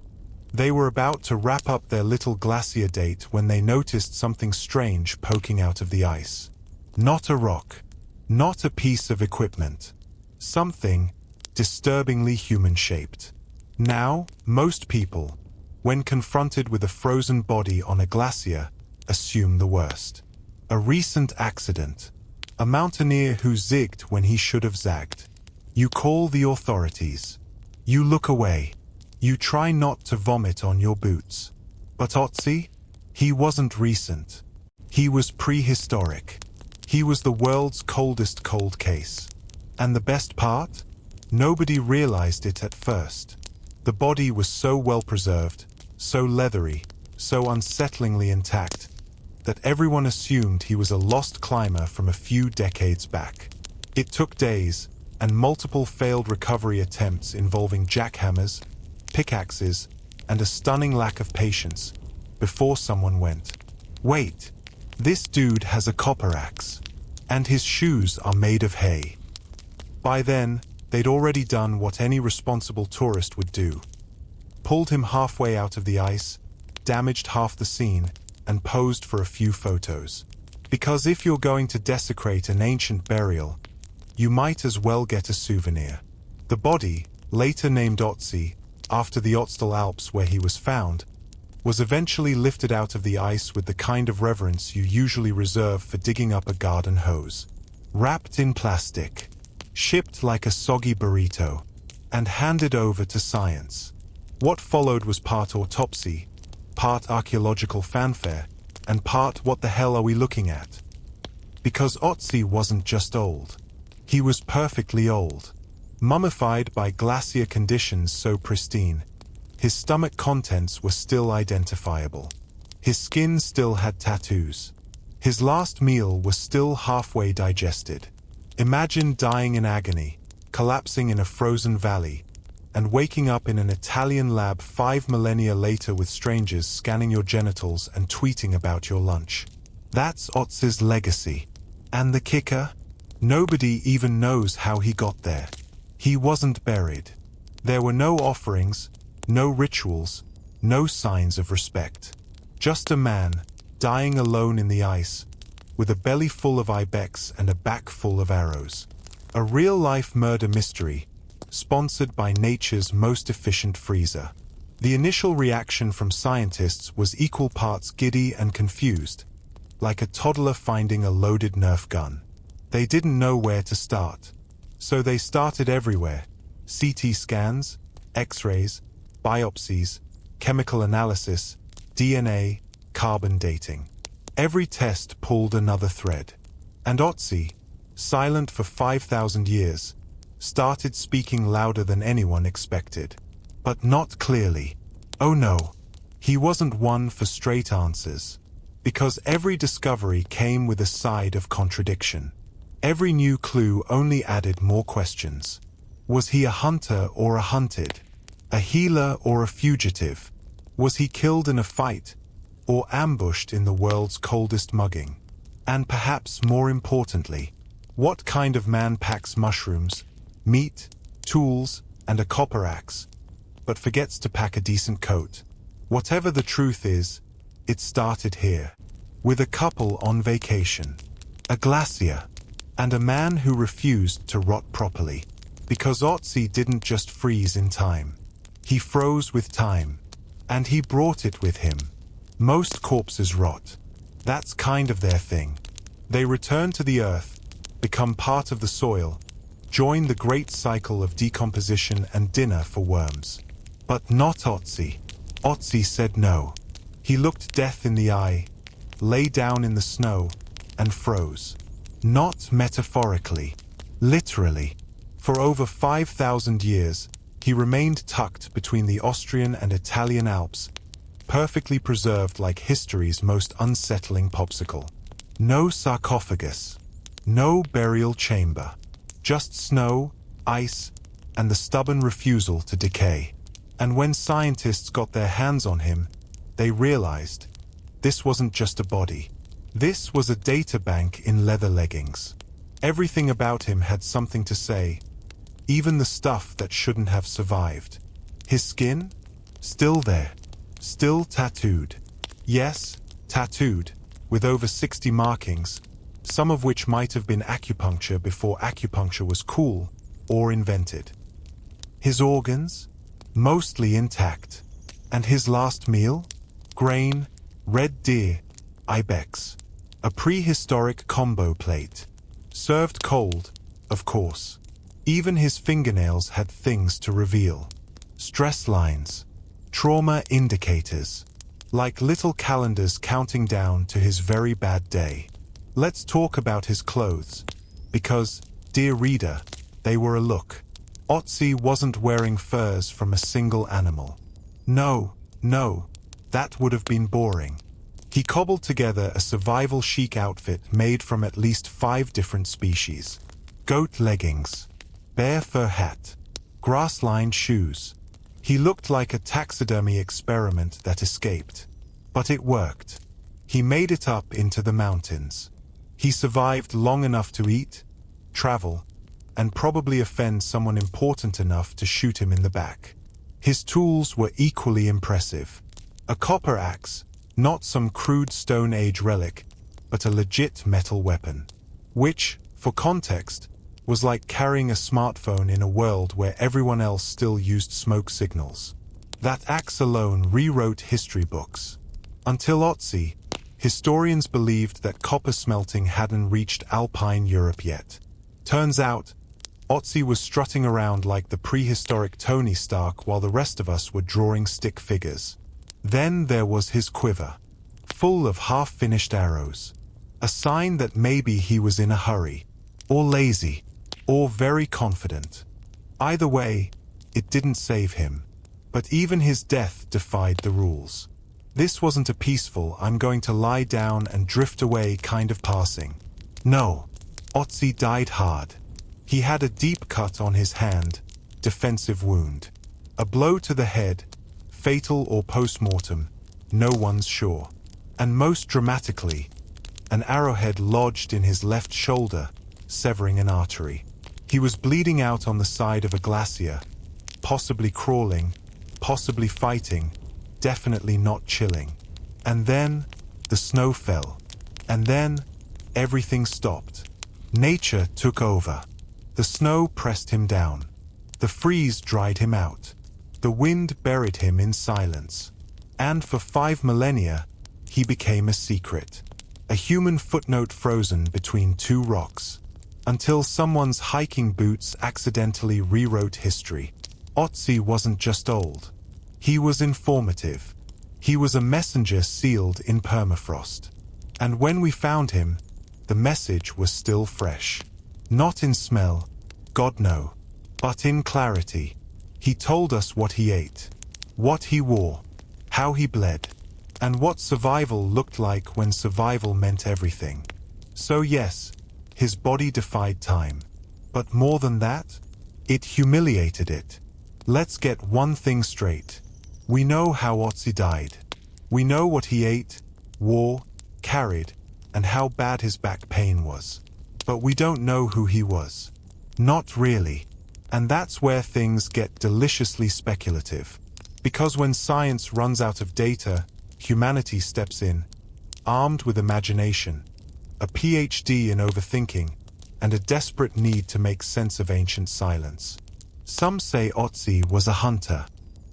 They were about to wrap up their little glacier date when they noticed something strange poking out of the ice. Not a rock. Not a piece of equipment. Something disturbingly human-shaped. Now, most people, when confronted with a frozen body on a glacier, assume the worst. A recent accident. A mountaineer who zigged when he should have zagged. You call the authorities. You look away. You try not to vomit on your boots. But Ötzi? He wasn't recent. He was prehistoric. He was the world's coldest cold case. And the best part? Nobody realized it at first. The body was so well preserved, so leathery, so unsettlingly intact, that everyone assumed he was a lost climber from a few decades back. It took days, and multiple failed recovery attempts involving jackhammers, pickaxes, and a stunning lack of patience, before someone went, "Wait, this dude has a copper axe, and his shoes are made of hay." By then, they'd already done what any responsible tourist would do. Pulled him halfway out of the ice, damaged half the scene, and posed for a few photos. Because if you're going to desecrate an ancient burial, you might as well get a souvenir. The body, later named Ötzi, after the Ötztal Alps where he was found, was eventually lifted out of the ice with the kind of reverence you usually reserve for digging up a garden hose. Wrapped in plastic, shipped like a soggy burrito, and handed over to science. What followed was part autopsy, part archaeological fanfare, and part what the hell are we looking at? Because Ötzi wasn't just old. He was perfectly old. Mummified by glacier conditions so pristine, his stomach contents were still identifiable. His skin still had tattoos. His last meal was still halfway digested. Imagine dying in agony, collapsing in a frozen valley, and waking up in an Italian lab 5 millennia later with strangers scanning your genitals and tweeting about your lunch. That's Ötzi's legacy. And the kicker? Nobody even knows how he got there. He wasn't buried. There were no offerings, no rituals, no signs of respect. Just a man, dying alone in the ice, with a belly full of ibex and a back full of arrows. A real-life murder mystery, sponsored by nature's most efficient freezer. The initial reaction from scientists was equal parts giddy and confused, like a toddler finding a loaded Nerf gun. They didn't know where to start. So they started everywhere. CT scans, X-rays, biopsies, chemical analysis, DNA, carbon dating. Every test pulled another thread. And Ötzi, silent for 5,000 years, started speaking louder than anyone expected. But not clearly. Oh no, he wasn't one for straight answers. Because every discovery came with a side of contradiction. Every new clue only added more questions. Was he a hunter or a hunted? A healer or a fugitive? Was he killed in a fight or ambushed in the world's coldest mugging? And perhaps more importantly, what kind of man packs mushrooms, meat, tools, and a copper axe, but forgets to pack a decent coat? Whatever the truth is, it started here, with a couple on vacation, a glacier, and a man who refused to rot properly. Because Ötzi didn't just freeze in time. He froze with time, and he brought it with him. Most corpses rot. That's kind of their thing. They return to the earth, become part of the soil, join the great cycle of decomposition and dinner for worms. But not Ötzi. Ötzi said no. He looked death in the eye, lay down in the snow, and froze. Not metaphorically, literally. For over 5,000 years, he remained tucked between the Austrian and Italian Alps, perfectly preserved like history's most unsettling popsicle. No sarcophagus, no burial chamber, just snow, ice, and the stubborn refusal to decay. And when scientists got their hands on him, they realized this wasn't just a body. This was a data bank in leather leggings. Everything about him had something to say, even the stuff that shouldn't have survived. His skin? Still there. Still tattooed. Yes, tattooed, with over 60 markings, some of which might have been acupuncture before acupuncture was cool or invented. His organs? Mostly intact. And his last meal? Grain, red deer, ibex. A prehistoric combo plate. Served cold, of course. Even his fingernails had things to reveal. Stress lines. Trauma indicators. Like little calendars counting down to his very bad day. Let's talk about his clothes. Because, dear reader, they were a look. Ötzi wasn't wearing furs from a single animal. No, that would have been boring. He cobbled together a survival chic outfit made from at least 5 different species. Goat leggings. Bear fur hat, grass-lined shoes. He looked like a taxidermy experiment that escaped. But it worked. He made it up into the mountains. He survived long enough to eat, travel, and probably offend someone important enough to shoot him in the back. His tools were equally impressive. A copper axe, not some crude Stone Age relic, but a legit metal weapon. Which, for context, was like carrying a smartphone in a world where everyone else still used smoke signals. That axe alone rewrote history books. Until Ötzi, historians believed that copper smelting hadn't reached Alpine Europe yet. Turns out, Ötzi was strutting around like the prehistoric Tony Stark while the rest of us were drawing stick figures. Then there was his quiver, full of half-finished arrows. A sign that maybe he was in a hurry, or lazy, or very confident. Either way, it didn't save him. But even his death defied the rules. This wasn't a peaceful, I'm going to lie down and drift away kind of passing. No, Ötzi died hard. He had a deep cut on his hand, defensive wound. A blow to the head, fatal or post-mortem, no one's sure. And most dramatically, an arrowhead lodged in his left shoulder, severing an artery. He was bleeding out on the side of a glacier, possibly crawling, possibly fighting, definitely not chilling. And then, the snow fell. And then, everything stopped. Nature took over. The snow pressed him down. The freeze dried him out. The wind buried him in silence. And for 5 millennia, he became a secret. A human footnote frozen between 2 rocks. Until someone's hiking boots accidentally rewrote history. Ötzi wasn't just old. He was informative. He was a messenger sealed in permafrost. And when we found him, the message was still fresh. Not in smell, God no, but in clarity. He told us what he ate, what he wore, how he bled, and what survival looked like when survival meant everything. So yes, his body defied time. But more than that, It humiliated it. Let's get one thing straight. We know how Ötzi died. We know what he ate, wore, carried, and how bad his back pain was. But we don't know who he was. Not really. And that's where things get deliciously speculative. Because when science runs out of data, humanity steps in, armed with imagination, a PhD in overthinking, and a desperate need to make sense of ancient silence. Some say Ötzi was a hunter,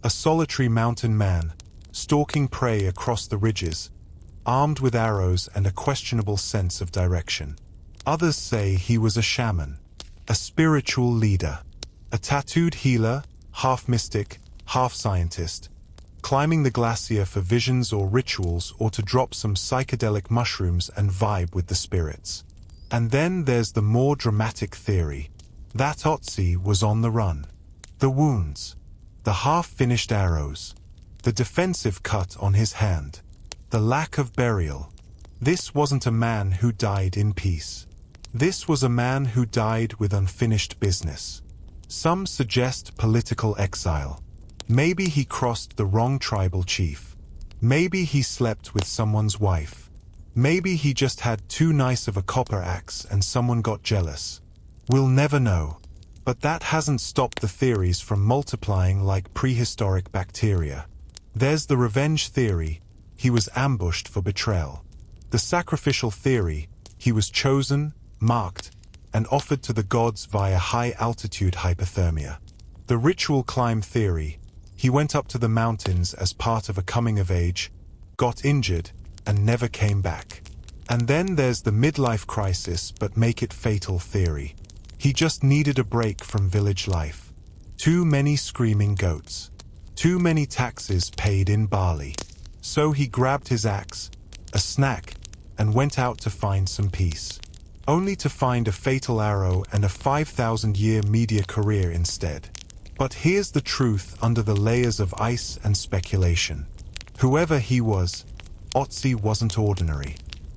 a solitary mountain man, stalking prey across the ridges, armed with arrows and a questionable sense of direction. Others say he was a shaman, a spiritual leader, a tattooed healer, half mystic, half scientist, climbing the glacier for visions or rituals or to drop some psychedelic mushrooms and vibe with the spirits. And then there's the more dramatic theory that Ötzi was on the run. The wounds, the half-finished arrows, the defensive cut on his hand, the lack of burial. This wasn't a man who died in peace. This was a man who died with unfinished business. Some suggest political exile. Maybe he crossed the wrong tribal chief. Maybe he slept with someone's wife. Maybe he just had too nice of a copper axe and someone got jealous. We'll never know. But that hasn't stopped the theories from multiplying like prehistoric bacteria. There's the revenge theory, he was ambushed for betrayal. The sacrificial theory, he was chosen, marked, and offered to the gods via high-altitude hypothermia. The ritual climb theory, he went up to the mountains as part of a coming-of-age, got injured, and never came back. And then there's the midlife crisis but make it fatal theory. He just needed a break from village life. Too many screaming goats. Too many taxes paid in barley. So he grabbed his axe, a snack, and went out to find some peace. Only to find a fatal arrow and a 5,000-year media career instead. But here's the truth under the layers of ice and speculation. Whoever he was, Ötzi wasn't ordinary.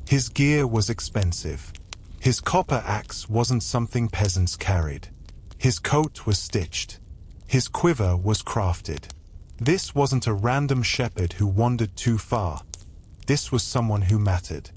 His gear was expensive. His copper axe wasn't something peasants carried. His coat was stitched. His quiver was crafted. This wasn't a random shepherd who wandered too far. This was someone who mattered.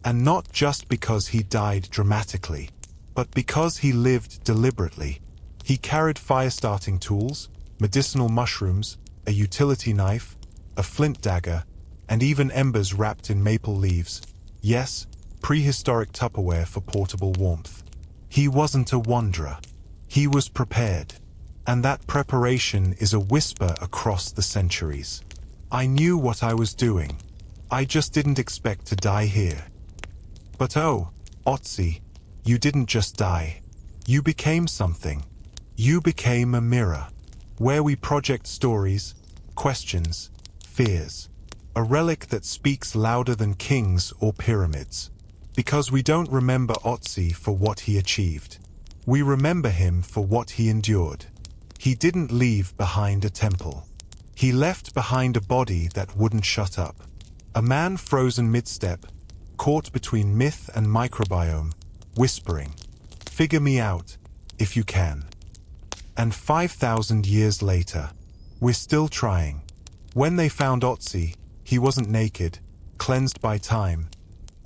And not just because he died dramatically, but because he lived deliberately. He carried fire-starting tools, medicinal mushrooms, a utility knife, a flint dagger, and even embers wrapped in maple leaves. Yes, prehistoric Tupperware for portable warmth. He wasn't a wanderer. He was prepared. And that preparation is a whisper across the centuries. I knew what I was doing. I just didn't expect to die here. But oh, Ötzi, you didn't just die. You became something. You became a mirror, where we project stories, questions, fears. A relic that speaks louder than kings or pyramids. Because we don't remember Ötzi for what he achieved. We remember him for what he endured. He didn't leave behind a temple. He left behind a body that wouldn't shut up. A man frozen mid-step, caught between myth and microbiome, whispering, "Figure me out, if you can." And 5,000 years later, we're still trying. When they found Ötzi, he wasn't naked, cleansed by time,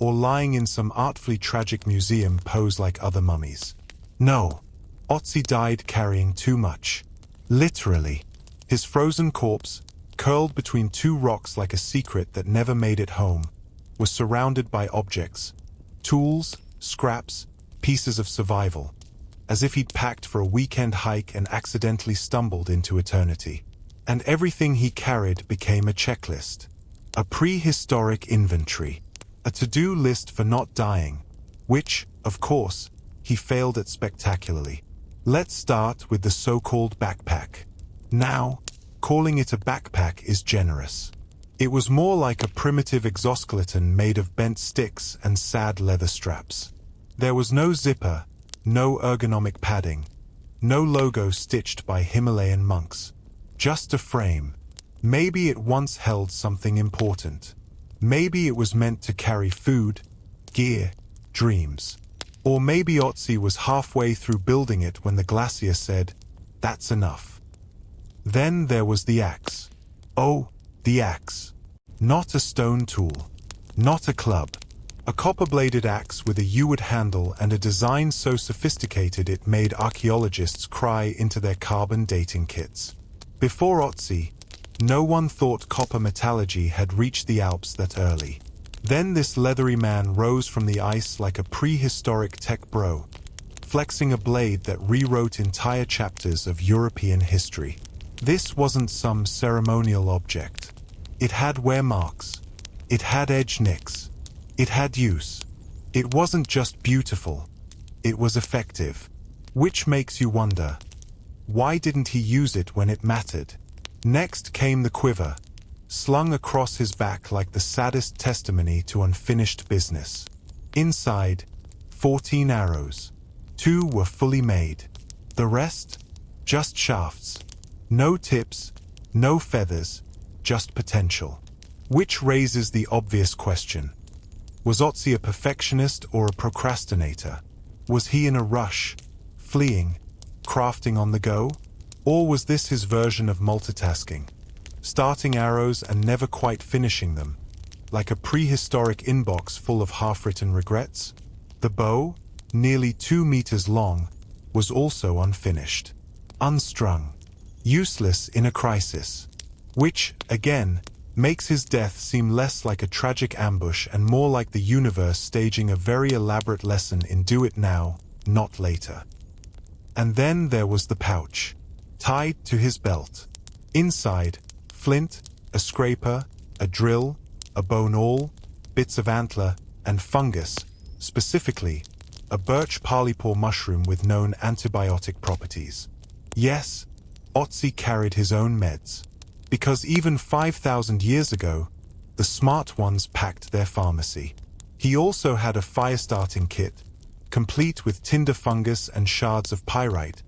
or lying in some artfully tragic museum pose like other mummies. No, Ötzi died carrying too much. Literally. His frozen corpse, curled between two rocks like a secret that never made it home, was surrounded by objects, tools, scraps, pieces of survival, as if he'd packed for a weekend hike and accidentally stumbled into eternity. And everything he carried became a checklist, a prehistoric inventory, a to-do list for not dying, which, of course, he failed at spectacularly. Let's start with the so-called backpack. Now, calling it a backpack is generous. It was more like a primitive exoskeleton made of bent sticks and sad leather straps. There was no zipper, no ergonomic padding, no logo stitched by Himalayan monks. Just a frame. Maybe it once held something important. Maybe it was meant to carry food, gear, dreams. Or maybe Ötzi was halfway through building it when the glacier said, That's enough. Then there was the axe. Oh, the axe. Not a stone tool. Not a club. A copper-bladed axe with a U-wood handle and a design so sophisticated it made archaeologists cry into their carbon dating kits. Before Ötzi, no one thought copper metallurgy had reached the Alps that early. Then this leathery man rose from the ice like a prehistoric tech bro, flexing a blade that rewrote entire chapters of European history. This wasn't some ceremonial object. It had wear marks. It had edge nicks. It had use. It wasn't just beautiful. It was effective. Which makes you wonder, why didn't he use it when it mattered? Next came the quiver, slung across his back like the saddest testimony to unfinished business. Inside, 14 arrows. 2 were fully made. The rest? Just shafts. No tips, no feathers, just potential. Which raises the obvious question. Was Ötzi a perfectionist or a procrastinator? Was he in a rush, fleeing, crafting on the go? Or was this his version of multitasking? Starting arrows and never quite finishing them, like a prehistoric inbox full of half-written regrets? The bow, nearly 2 meters long, was also unfinished. Unstrung. Useless in a crisis. Which, again, makes his death seem less like a tragic ambush and more like the universe staging a very elaborate lesson in do it now, not later. And then there was the pouch, tied to his belt. Inside, flint, a scraper, a drill, a bone awl, bits of antler, and fungus, specifically, a birch parleypaw mushroom with known antibiotic properties. Yes, Ötzi carried his own meds. Because even 5,000 years ago, the smart ones packed their pharmacy. He also had a fire-starting kit, complete with tinder fungus and shards of pyrite,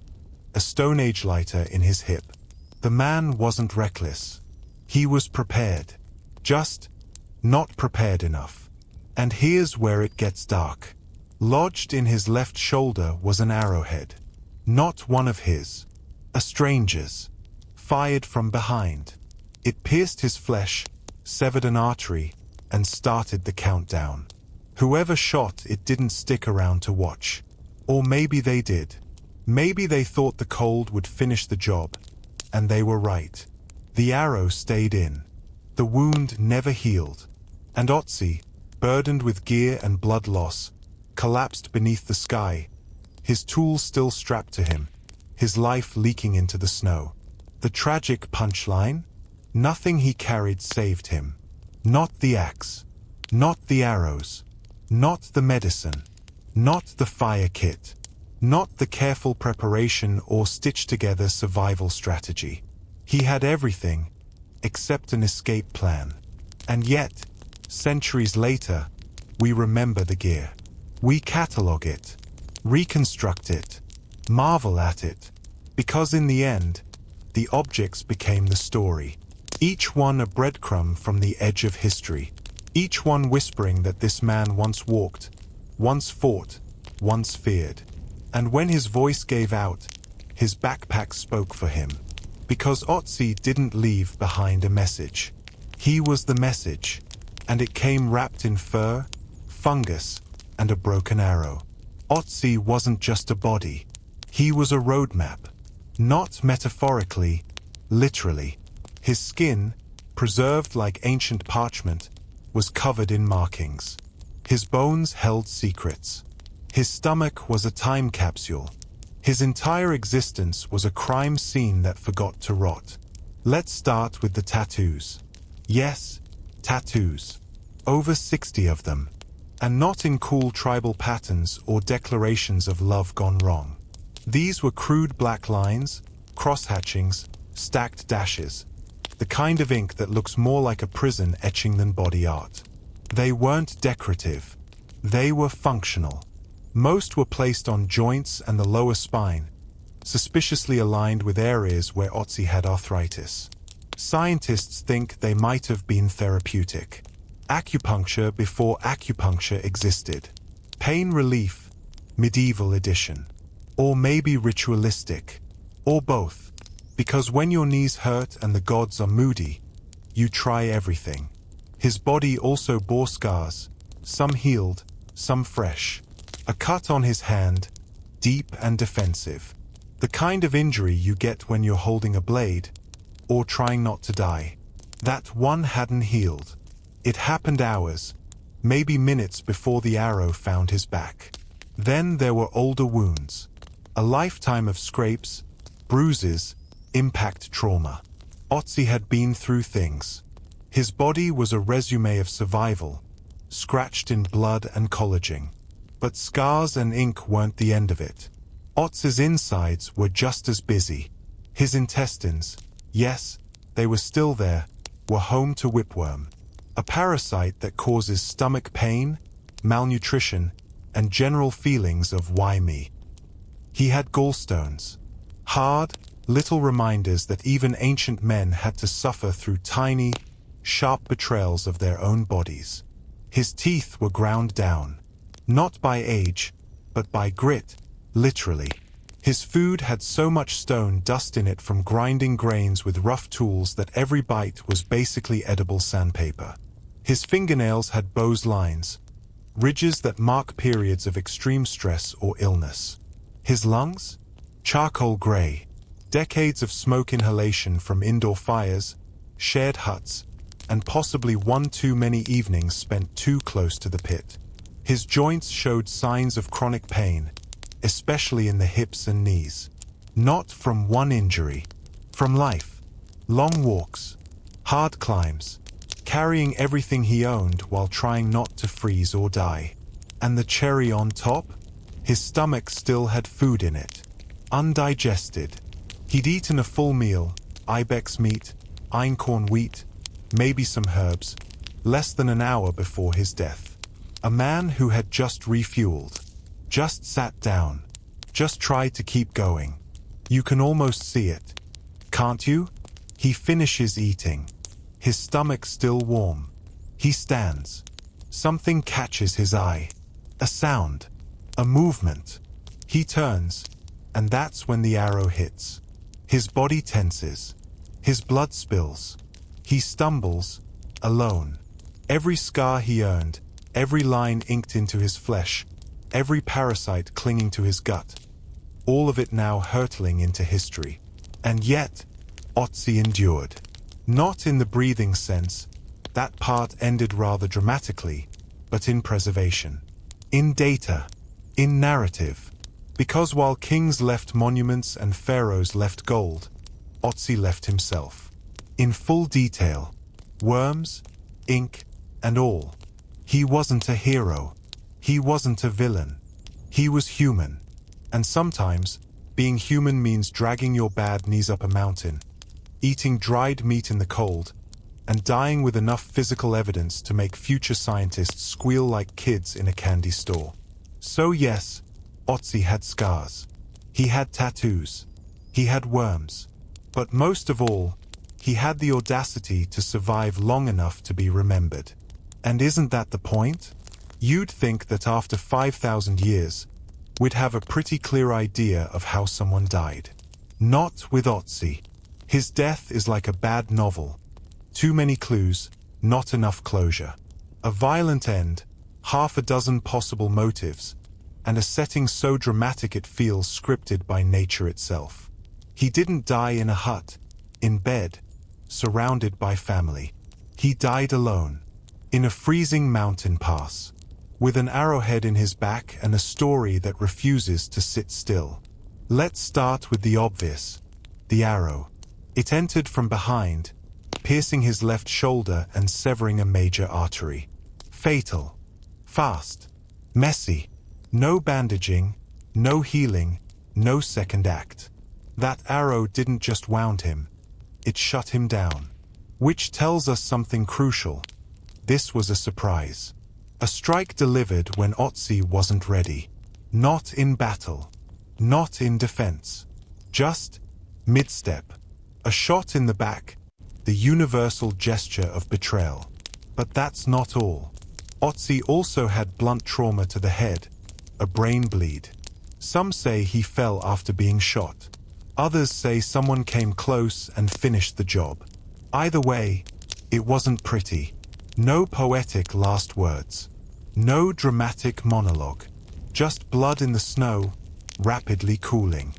a Stone Age lighter in his hip. The man wasn't reckless. He was prepared. Just not prepared enough. And here's where it gets dark. Lodged in his left shoulder was an arrowhead. Not one of his. A stranger's. Fired from behind. It pierced his flesh, severed an artery, and started the countdown. Whoever shot it didn't stick around to watch. Or maybe they did. Maybe they thought the cold would finish the job. And they were right. The arrow stayed in. The wound never healed. And Ötzi, burdened with gear and blood loss, collapsed beneath the sky, his tools still strapped to him, his life leaking into the snow. The tragic punchline? Nothing he carried saved him. Not the axe. Not the arrows. Not the medicine. Not the fire kit. Not the careful preparation or stitched-together survival strategy. He had everything, except an escape plan. And yet, centuries later, we remember the gear. We catalog it, reconstruct it, marvel at it, because in the end, the objects became the story. Each one a breadcrumb from the edge of history. Each one whispering that this man once walked, once fought, once feared. And when his voice gave out, his backpack spoke for him. Because Ötzi didn't leave behind a message. He was the message, and it came wrapped in fur, fungus, and a broken arrow. Ötzi wasn't just a body. He was a roadmap. Not metaphorically, literally. His skin, preserved like ancient parchment, was covered in markings. His bones held secrets. His stomach was a time capsule. His entire existence was a crime scene that forgot to rot. Let's start with the tattoos. Yes, tattoos. Over 60 of them. And not in cool tribal patterns or declarations of love gone wrong. These were crude black lines, cross-hatchings, stacked dashes. The kind of ink that looks more like a prison etching than body art. They weren't decorative. They were functional. Most were placed on joints and the lower spine, suspiciously aligned with areas where Ötzi had arthritis. Scientists think they might have been therapeutic. Acupuncture before acupuncture existed. Pain relief, medieval edition. Or maybe ritualistic. Or both. Because when your knees hurt and the gods are moody, you try everything. His body also bore scars, some healed, some fresh. A cut on his hand, deep and defensive. The kind of injury you get when you're holding a blade, or trying not to die. That one hadn't healed. It happened hours, maybe minutes before the arrow found his back. Then there were older wounds. A lifetime of scrapes, bruises, impact trauma. Ötzi had been through things. His body was a resume of survival, scratched in blood and collagen. But scars and ink weren't the end of it. Ötzi's insides were just as busy. His intestines, yes, they were still there, were home to whipworm, a parasite that causes stomach pain, malnutrition, and general feelings of why me. He had gallstones, hard, little reminders that even ancient men had to suffer through tiny, sharp betrayals of their own bodies. His teeth were ground down, not by age, but by grit, literally. His food had so much stone dust in it from grinding grains with rough tools that every bite was basically edible sandpaper. His fingernails had Bow's lines, ridges that mark periods of extreme stress or illness. His lungs? Charcoal gray, decades of smoke inhalation from indoor fires, shared huts, and possibly one too many evenings spent too close to the pit. His joints showed signs of chronic pain, especially in the hips and knees. Not from one injury, from life. Long walks, hard climbs, carrying everything he owned while trying not to freeze or die. And the cherry on top? His stomach still had food in it, undigested. He'd eaten a full meal, ibex meat, einkorn wheat, maybe some herbs, less than an hour before his death. A man who had just refueled, just sat down, just tried to keep going. You can almost see it, can't you? He finishes eating, his stomach still warm. He stands. Something catches his eye. A sound, a movement. He turns, and that's when the arrow hits. His body tenses. His blood spills. He stumbles, alone. Every scar he earned, every line inked into his flesh, every parasite clinging to his gut, all of it now hurtling into history. And yet, Ötzi endured. Not in the breathing sense, that part ended rather dramatically, but in preservation. In data, in narrative. Because while kings left monuments and pharaohs left gold, Ötzi left himself. In full detail, worms, ink, and all. He wasn't a hero. He wasn't a villain. He was human. And sometimes, being human means dragging your bad knees up a mountain, eating dried meat in the cold, and dying with enough physical evidence to make future scientists squeal like kids in a candy store. So yes, Ötzi had scars. He had tattoos. He had worms. But most of all, he had the audacity to survive long enough to be remembered. And isn't that the point? You'd think that after 5,000 years, we'd have a pretty clear idea of how someone died. Not with Ötzi. His death is like a bad novel. Too many clues, not enough closure. A violent end, half a dozen possible motives, and a setting so dramatic it feels scripted by nature itself. He didn't die in a hut, in bed, surrounded by family. He died alone, in a freezing mountain pass, with an arrowhead in his back and a story that refuses to sit still. Let's start with the obvious, the arrow. It entered from behind, piercing his left shoulder and severing a major artery. Fatal. Fast. Messy. No bandaging, no healing, no second act. That arrow didn't just wound him, it shut him down. Which tells us something crucial. This was a surprise. A strike delivered when Ötzi wasn't ready. Not in battle. Not in defense. Just mid-step. A shot in the back. The universal gesture of betrayal. But that's not all. Ötzi also had blunt trauma to the head, a brain bleed. Some say he fell after being shot. Others say someone came close and finished the job. Either way, it wasn't pretty. No poetic last words. No dramatic monologue. Just blood in the snow, rapidly cooling.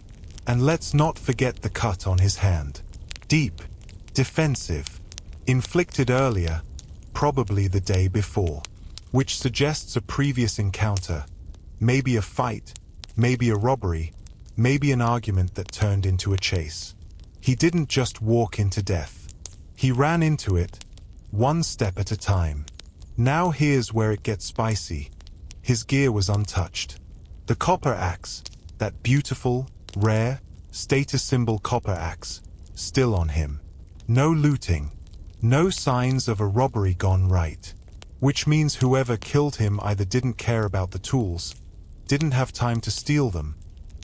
And let's not forget the cut on his hand. Deep, defensive, inflicted earlier, probably the day before, which suggests a previous encounter, maybe a fight, maybe a robbery, maybe an argument that turned into a chase. He didn't just walk into death. He ran into it, one step at a time. Now here's where it gets spicy. His gear was untouched. The copper axe, that beautiful, rare, status symbol copper axe, still on him. No looting. No signs of a robbery gone right. Which means whoever killed him either didn't care about the tools, didn't have time to steal them,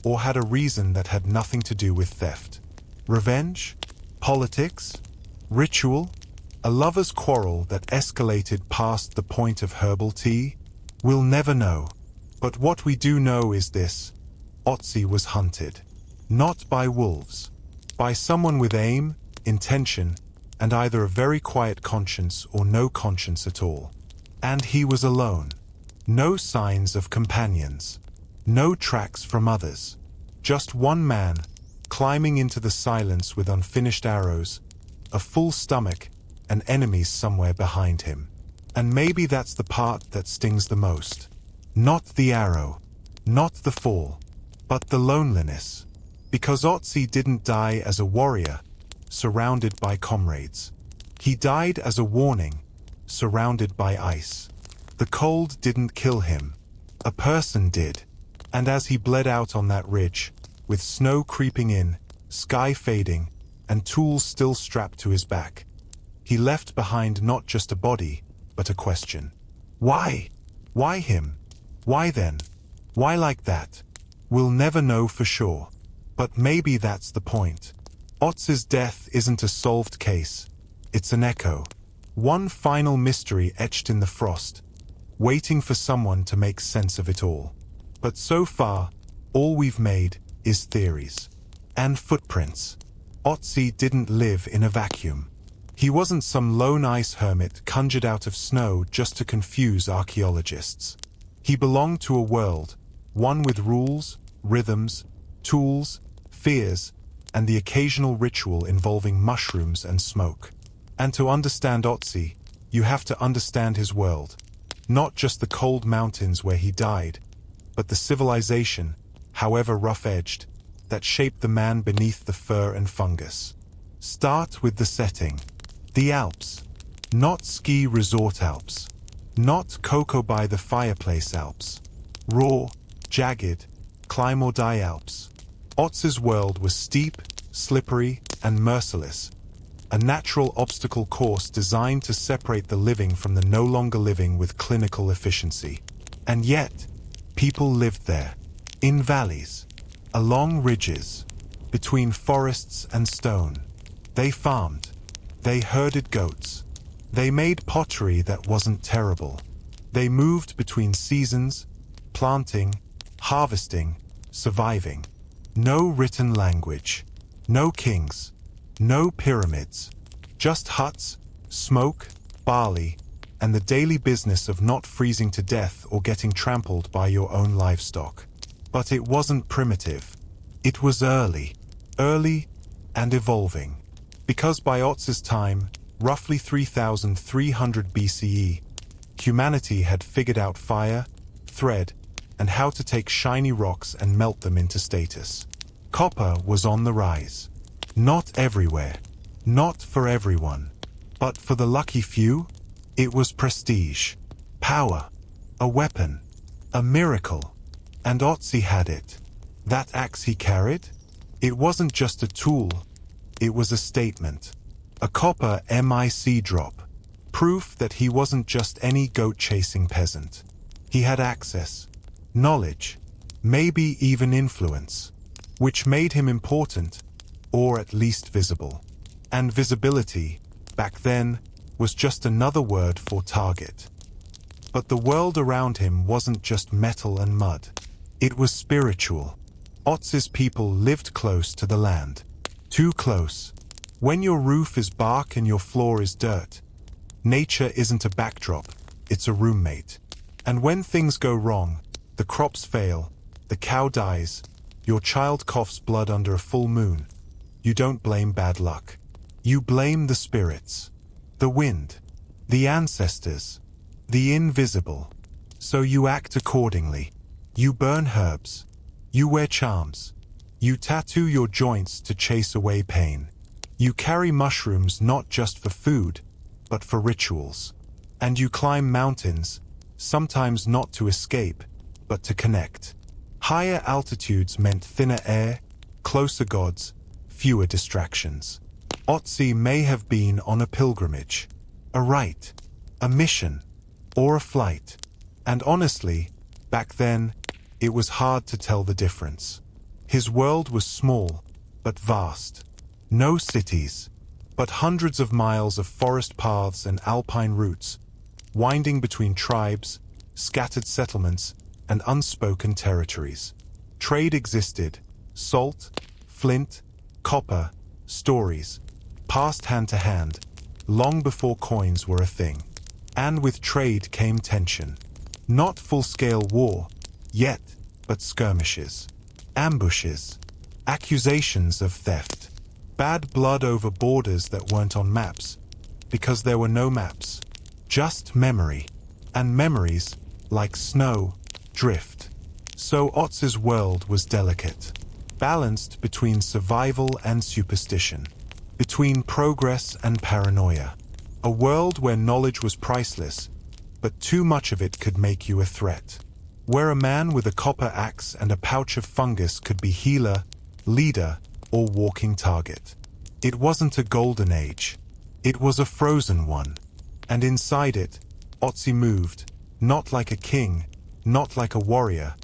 or had a reason that had nothing to do with theft. Revenge? Politics? Ritual? A lover's quarrel that escalated past the point of herbal tea? We'll never know. But what we do know is this: Ötzi was hunted. Not by wolves. By someone with aim, intention, and either a very quiet conscience or no conscience at all. And he was alone. No signs of companions. No tracks from others. Just one man, climbing into the silence with unfinished arrows, a full stomach, and enemies somewhere behind him. And maybe that's the part that stings the most. Not the arrow, not the fall, but the loneliness. Because Ötzi didn't die as a warrior, surrounded by comrades. He died as a warning, surrounded by ice. The cold didn't kill him. A person did. And as he bled out on that ridge, with snow creeping in, sky fading, and tools still strapped to his back, he left behind not just a body, but a question. Why? Why him? Why then? Why like that? We'll never know for sure. But maybe that's the point. Ötzi's death isn't a solved case. It's an echo. One final mystery etched in the frost, waiting for someone to make sense of it all. But so far, all we've made is theories. And footprints. Ötzi didn't live in a vacuum. He wasn't some lone ice hermit conjured out of snow just to confuse archaeologists. He belonged to a world, one with rules, rhythms, tools, fears, and the occasional ritual involving mushrooms and smoke. And to understand Ötzi, you have to understand his world. Not just the cold mountains where he died, but the civilization, however rough-edged, that shaped the man beneath the fur and fungus. Start with the setting. The Alps. Not ski resort Alps. Not cocoa by the fireplace Alps. Raw, jagged, climb or die Alps. Ötzi's world was steep, slippery, and merciless. A natural obstacle course designed to separate the living from the no longer living with clinical efficiency. And yet, people lived there. In valleys. Along ridges. Between forests and stone. They farmed. They herded goats. They made pottery that wasn't terrible. They moved between seasons, planting, harvesting, surviving. No written language. No kings. No pyramids. Just huts, smoke, barley, and the daily business of not freezing to death or getting trampled by your own livestock. But it wasn't primitive. It was early. Early and evolving. Because by Ötzi's time, roughly 3,300 BCE, humanity had figured out fire, thread, and how to take shiny rocks and melt them into status. Copper was on the rise. Not everywhere. Not for everyone. But for the lucky few, it was prestige. Power. A weapon. A miracle. And Ötzi had it. That axe he carried? It wasn't just a tool. It was a statement. A copper MIC drop. Proof that he wasn't just any goat-chasing peasant. He had access. Knowledge. Maybe even influence. Which made him important, or at least visible. And visibility, back then, was just another word for target. But the world around him wasn't just metal and mud. It was spiritual. Ötzi's people lived close to the land. Too close. When your roof is bark and your floor is dirt, nature isn't a backdrop, it's a roommate. And when things go wrong, the crops fail, the cow dies, your child coughs blood under a full moon, you don't blame bad luck. You blame the spirits, the wind, the ancestors, the invisible. So you act accordingly. You burn herbs. You wear charms. You tattoo your joints to chase away pain. You carry mushrooms not just for food, but for rituals. And you climb mountains, sometimes not to escape, but to connect. Higher altitudes meant thinner air, closer gods, fewer distractions. Ötzi may have been on a pilgrimage, a rite, a mission, or a flight. And honestly, back then, it was hard to tell the difference. His world was small, but vast. No cities, but hundreds of miles of forest paths and alpine routes, winding between tribes, scattered settlements, and unspoken territories. Trade existed: salt, flint, copper, stories, passed hand to hand, long before coins were a thing. And with trade came tension. Not full-scale war, yet, but skirmishes, ambushes, accusations of theft, bad blood over borders that weren't on maps, because there were no maps, just memory, and memories, like snow, drift. So Ötzi's world was delicate, balanced between survival and superstition, between progress and paranoia. A world where knowledge was priceless, but too much of it could make you a threat. Where a man with a copper axe and a pouch of fungus could be healer, leader, or walking target. It wasn't a golden age. It was a frozen one. And inside it, Ötzi moved, not like a king, not like a warrior,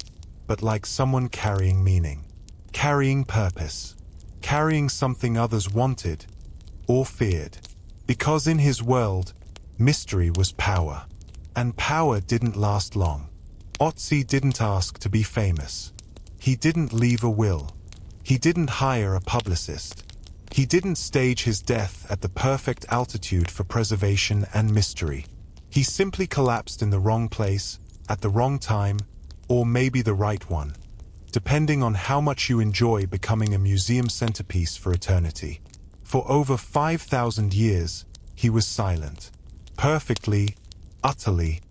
but like someone carrying meaning, carrying purpose, carrying something others wanted or feared. Because in his world, mystery was power. And power didn't last long. Ötzi didn't ask to be famous. He didn't leave a will. He didn't hire a publicist. He didn't stage his death at the perfect altitude for preservation and mystery. He simply collapsed in the wrong place, at the wrong time, or maybe the right one, depending on how much you enjoy becoming a museum centerpiece for eternity. For over 5,000 years, he was silent. Perfectly, utterly,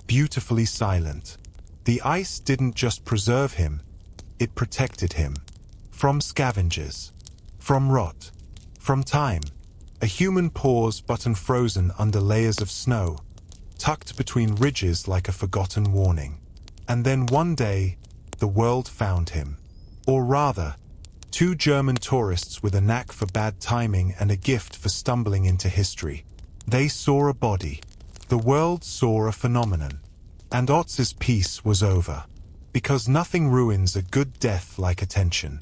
beautifully silent. The ice didn't just preserve him, it protected him. From scavengers, from rot, from time. A human pause button frozen under layers of snow, tucked between ridges like a forgotten warning. And then one day, the world found him. Or rather, two German tourists with a knack for bad timing and a gift for stumbling into history. They saw a body. The world saw a phenomenon. And Ötzi's piece was over. Because nothing ruins a good death like attention.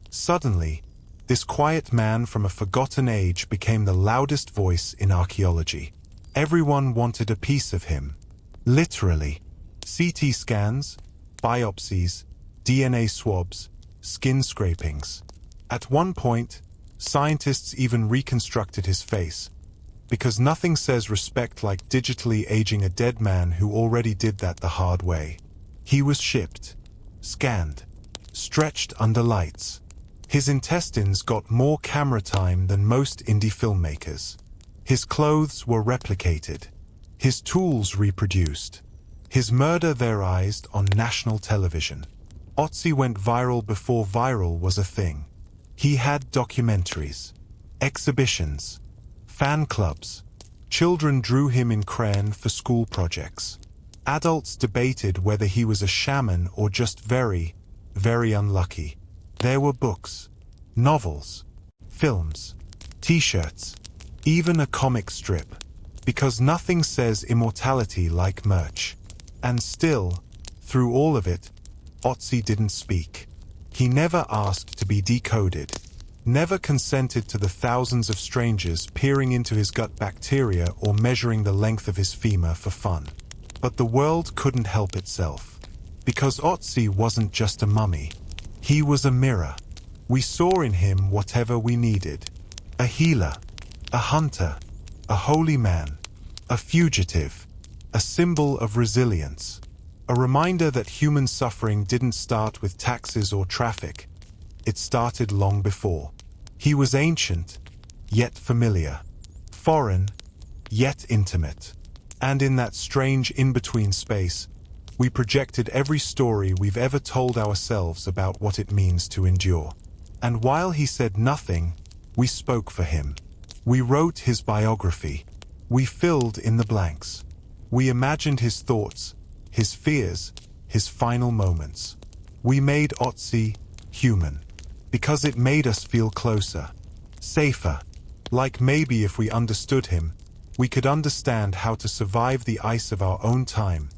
Suddenly, this quiet man from a forgotten age became the loudest voice in archaeology. Everyone wanted a piece of him. Literally. CT scans, biopsies, DNA swabs, skin scrapings. At one point, scientists even reconstructed his face. Because nothing says respect like digitally aging a dead man who already did that the hard way. He was shipped, scanned, stretched under lights. His intestines got more camera time than most indie filmmakers. His clothes were replicated. His tools reproduced. His murder theorized on national television. Ötzi went viral before viral was a thing. He had documentaries, exhibitions, fan clubs. Children drew him in crayon for school projects. Adults debated whether he was a shaman or just very, very unlucky. There were books, novels, films, t-shirts, even a comic strip. Because nothing says immortality like merch. And still, through all of it, Ötzi didn't speak. He never asked to be decoded. Never consented to the thousands of strangers peering into his gut bacteria or measuring the length of his femur for fun. But the world couldn't help itself. Because Ötzi wasn't just a mummy. He was a mirror. We saw in him whatever we needed. A healer, a hunter, a holy man, a fugitive, a symbol of resilience. A reminder that human suffering didn't start with taxes or traffic. It started long before. He was ancient, yet familiar. Foreign, yet intimate. And in that strange in-between space, we projected every story we've ever told ourselves about what it means to endure. And while he said nothing, we spoke for him. We wrote his biography. We filled in the blanks. We imagined his thoughts, his fears, his final moments. We made Ötzi human, because it made us feel closer, safer, like maybe if we understood him, we could understand how to survive the ice of our own time,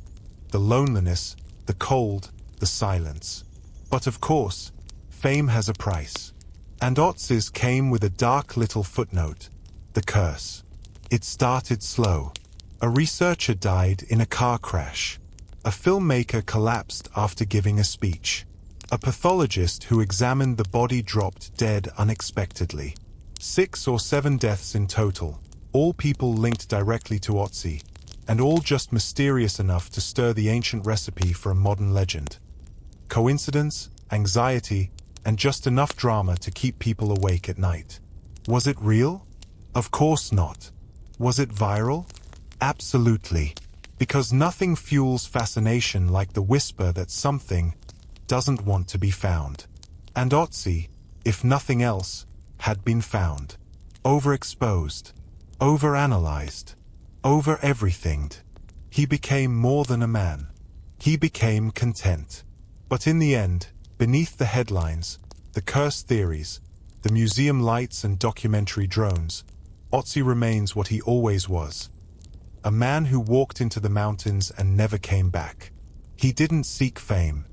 the loneliness, the cold, the silence. But of course, fame has a price. And Ötzi's came with a dark little footnote, the curse. It started slow. A researcher died in a car crash. A filmmaker collapsed after giving a speech. A pathologist who examined the body dropped dead unexpectedly. 6 or 7 deaths in total, all people linked directly to Ötzi, and all just mysterious enough to stir the ancient recipe for a modern legend. Coincidence, anxiety, and just enough drama to keep people awake at night. Was it real? Of course not. Was it viral? Absolutely. Because nothing fuels fascination like the whisper that something doesn't want to be found. And Ötzi, if nothing else, had been found. Overexposed. Overanalyzed. Over-everythinged. He became more than a man. He became content. But in the end, beneath the headlines, the curse theories, the museum lights and documentary drones, Ötzi remains what he always was. A man who walked into the mountains and never came back. He didn't seek fame.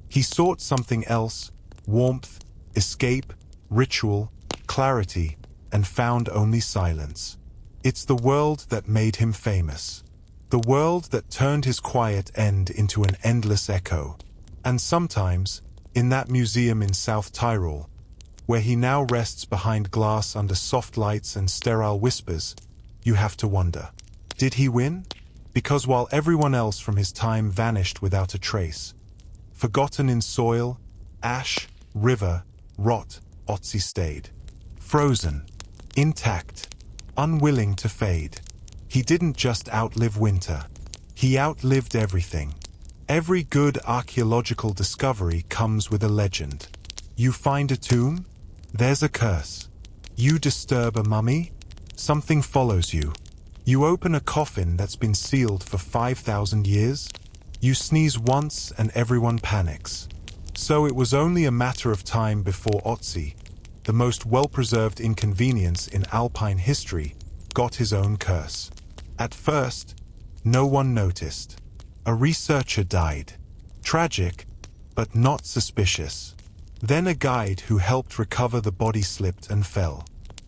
He sought something else, warmth, escape, ritual, clarity, and found only silence. It's the world that made him famous. The world that turned his quiet end into an endless echo. And sometimes, in that museum in South Tyrol, where he now rests behind glass under soft lights and sterile whispers, you have to wonder. Did he win? Because while everyone else from his time vanished without a trace, forgotten in soil, ash, river, rot, Ötzi stayed. Frozen, intact, unwilling to fade. He didn't just outlive winter. He outlived everything. Every good archaeological discovery comes with a legend. You find a tomb? There's a curse. You disturb a mummy? Something follows you. You open a coffin that's been sealed for 5,000 years? You sneeze once and everyone panics. So it was only a matter of time before Ötzi, the most well-preserved inconvenience in Alpine history, got his own curse. At first, no one noticed. A researcher died. Tragic, but not suspicious. Then a guide who helped recover the body slipped and fell.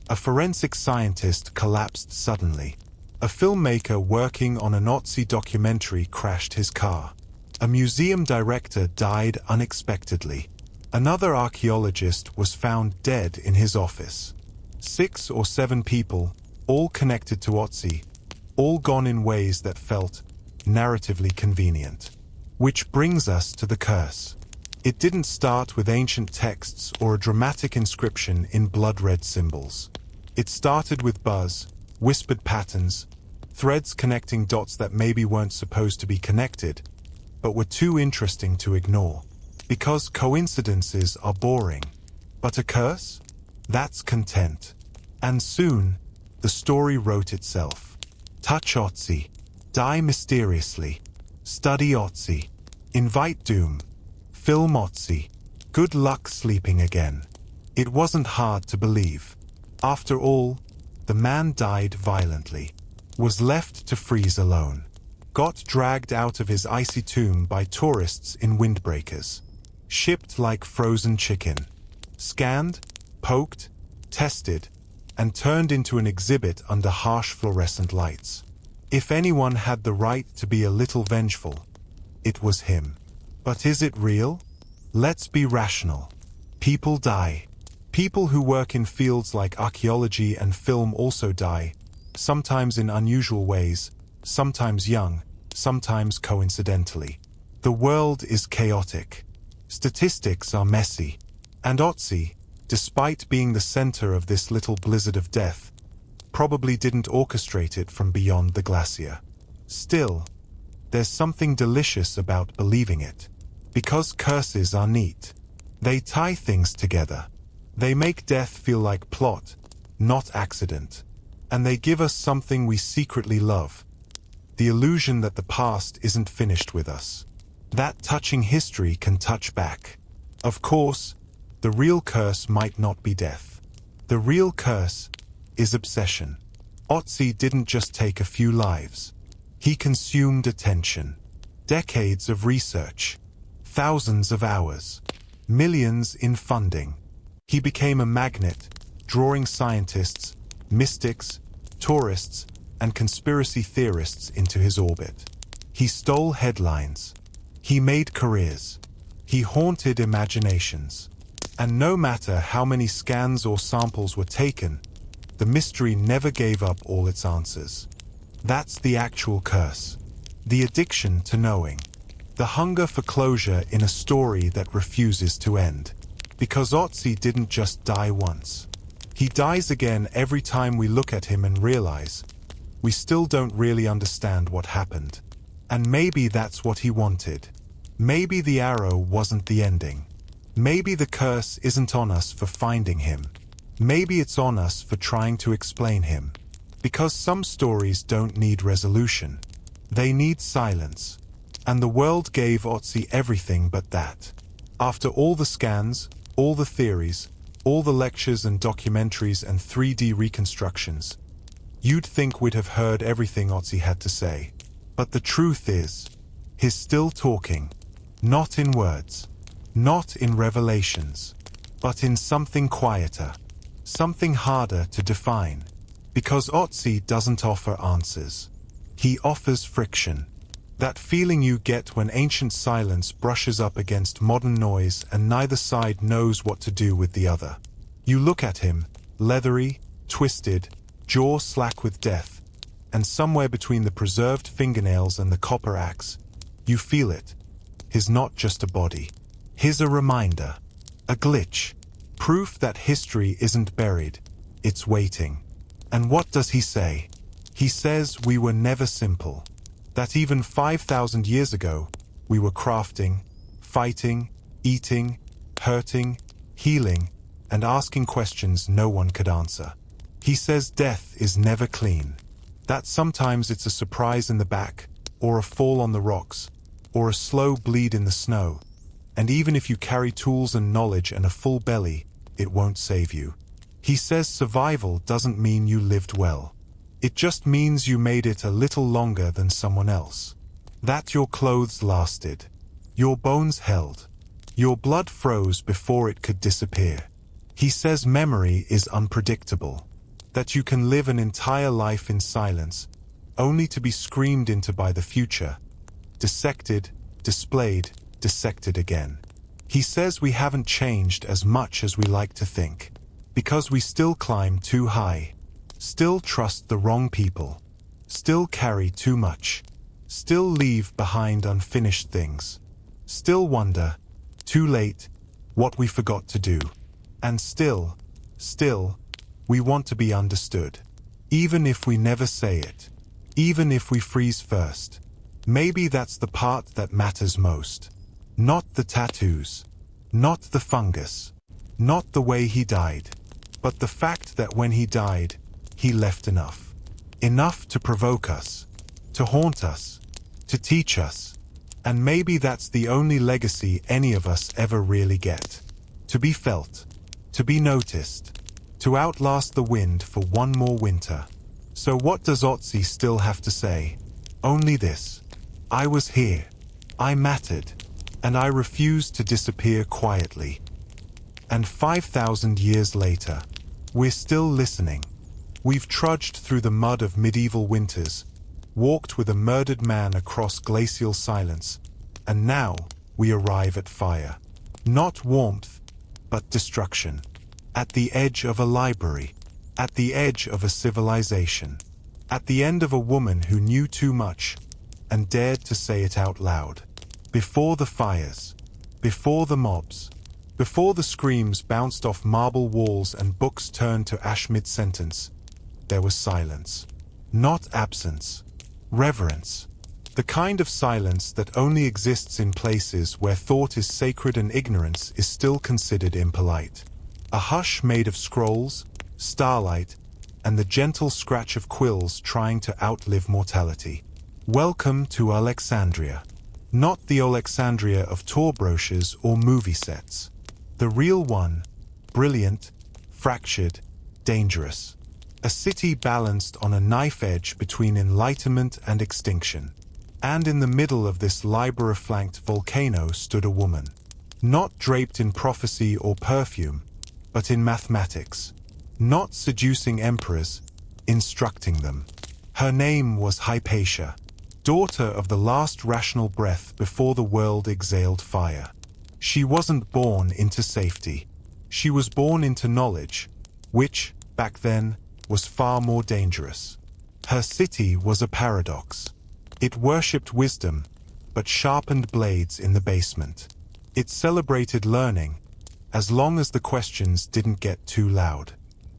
A forensic scientist collapsed suddenly. A filmmaker working on an Ötzi documentary crashed his car. A museum director died unexpectedly. Another archaeologist was found dead in his office. 6 or 7 people, all connected to Ötzi, all gone in ways that felt narratively convenient. Which brings us to the curse. It didn't start with ancient texts or a dramatic inscription in blood-red symbols. It started with buzz, whispered patterns, threads connecting dots that maybe weren't supposed to be connected, but were too interesting to ignore. Because coincidences are boring. But a curse? That's content. And soon, the story wrote itself. Touch Ötzi. Die mysteriously. Study Ötzi. Invite doom. Film Ötzi. Good luck sleeping again. It wasn't hard to believe. After all, the man died violently. Was left to freeze alone. Got dragged out of his icy tomb by tourists in windbreakers. Shipped like frozen chicken. Scanned, poked, tested, and turned into an exhibit under harsh fluorescent lights. If anyone had the right to be a little vengeful, it was him. But is it real? Let's be rational. People die. People who work in fields like archaeology and film also die, sometimes in unusual ways, sometimes young, sometimes coincidentally. The world is chaotic. Statistics are messy. And Ötzi, despite being the center of this little blizzard of death, probably didn't orchestrate it from beyond the glacier. Still, there's something delicious about believing it. Because curses are neat. They tie things together. They make death feel like plot, not accident. And they give us something we secretly love. The illusion that the past isn't finished with us. That touching history can touch back. Of course, the real curse might not be death. The real curse is obsession. Ötzi didn't just take a few lives. He consumed attention. Decades of research. Thousands of hours. Millions in funding. He became a magnet, drawing scientists, mystics, tourists, and conspiracy theorists into his orbit. He stole headlines. He made careers. He haunted imaginations. And no matter how many scans or samples were taken, the mystery never gave up all its answers. That's the actual curse. The addiction to knowing. The hunger for closure in a story that refuses to end. Because Ötzi didn't just die once. He dies again every time we look at him and realize we still don't really understand what happened. And maybe that's what he wanted. Maybe the arrow wasn't the ending. Maybe the curse isn't on us for finding him. Maybe it's on us for trying to explain him. Because some stories don't need resolution. They need silence. And the world gave Ötzi everything but that. After all the scans, all the theories, all the lectures and documentaries and 3D reconstructions, you'd think we'd have heard everything Ötzi had to say. But the truth is, he's still talking. Not in words, not in revelations, but in something quieter, something harder to define. Because Ötzi doesn't offer answers. He offers friction. That feeling you get when ancient silence brushes up against modern noise and neither side knows what to do with the other. You look at him, leathery, twisted, jaw slack with death, and somewhere between the preserved fingernails and the copper axe, you feel it. He's not just a body. He's a reminder, a glitch, proof that history isn't buried, it's waiting. And what does he say? He says we were never simple. That even 5,000 years ago, we were crafting, fighting, eating, hurting, healing, and asking questions no one could answer. He says death is never clean. That sometimes it's a surprise in the back, or a fall on the rocks, or a slow bleed in the snow. And even if you carry tools and knowledge and a full belly, it won't save you. He says survival doesn't mean you lived well. It just means you made it a little longer than someone else. That your clothes lasted. Your bones held. Your blood froze before it could disappear. He says memory is unpredictable. That you can live an entire life in silence, only to be screamed into by the future. Dissected, displayed, dissected again. He says we haven't changed as much as we like to think. Because we still climb too high. Still trust the wrong people. Still carry too much. Still leave behind unfinished things. Still wonder, too late, what we forgot to do. And still, we want to be understood. Even if we never say it. Even if we freeze first. Maybe that's the part that matters most. Not the tattoos. Not the fungus. Not the way he died. But the fact that when he died, he left enough. Enough to provoke us. To haunt us. To teach us. And maybe that's the only legacy any of us ever really get. To be felt. To be noticed. To outlast the wind for one more winter. So what does Ötzi still have to say? Only this. I was here. I mattered. And I refused to disappear quietly. And 5,000 years later, we're still listening. We've trudged through the mud of medieval winters, walked with a murdered man across glacial silence, and now we arrive at fire. Not warmth, but destruction. At the edge of a library. At the edge of a civilization. At the end of a woman who knew too much and dared to say it out loud. Before the fires. Before the mobs. Before the screams bounced off marble walls and books turned to ash mid-sentence, there was silence. Not absence. Reverence. The kind of silence that only exists in places where thought is sacred and ignorance is still considered impolite. A hush made of scrolls, starlight, and the gentle scratch of quills trying to outlive mortality. Welcome to Alexandria. Not the Alexandria of tour brochures or movie sets. The real one, brilliant, fractured, dangerous. A city balanced on a knife edge between enlightenment and extinction. And in the middle of this Libera-flanked volcano stood a woman. Not draped in prophecy or perfume, but in mathematics. Not seducing emperors, instructing them. Her name was Hypatia, daughter of the last rational breath before the world exhaled fire. She wasn't born into safety. She was born into knowledge, which, back then, was far more dangerous. Her city was a paradox. It worshipped wisdom, but sharpened blades in the basement. It celebrated learning, as long as the questions didn't get too loud.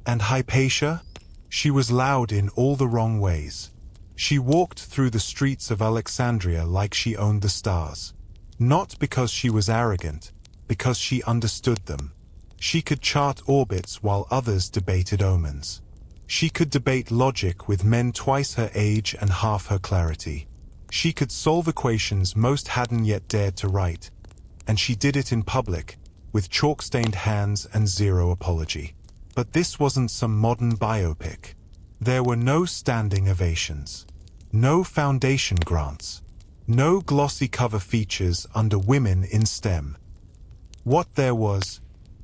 And Hypatia? She was loud in all the wrong ways. She walked through the streets of Alexandria like she owned the stars. Not because she was arrogant, because she understood them. She could chart orbits while others debated omens. She could debate logic with men twice her age and half her clarity. She could solve equations most hadn't yet dared to write, and she did it in public, with chalk-stained hands and zero apology. But this wasn't some modern biopic. There were no standing ovations, no foundation grants, no glossy cover features under women in STEM. What there was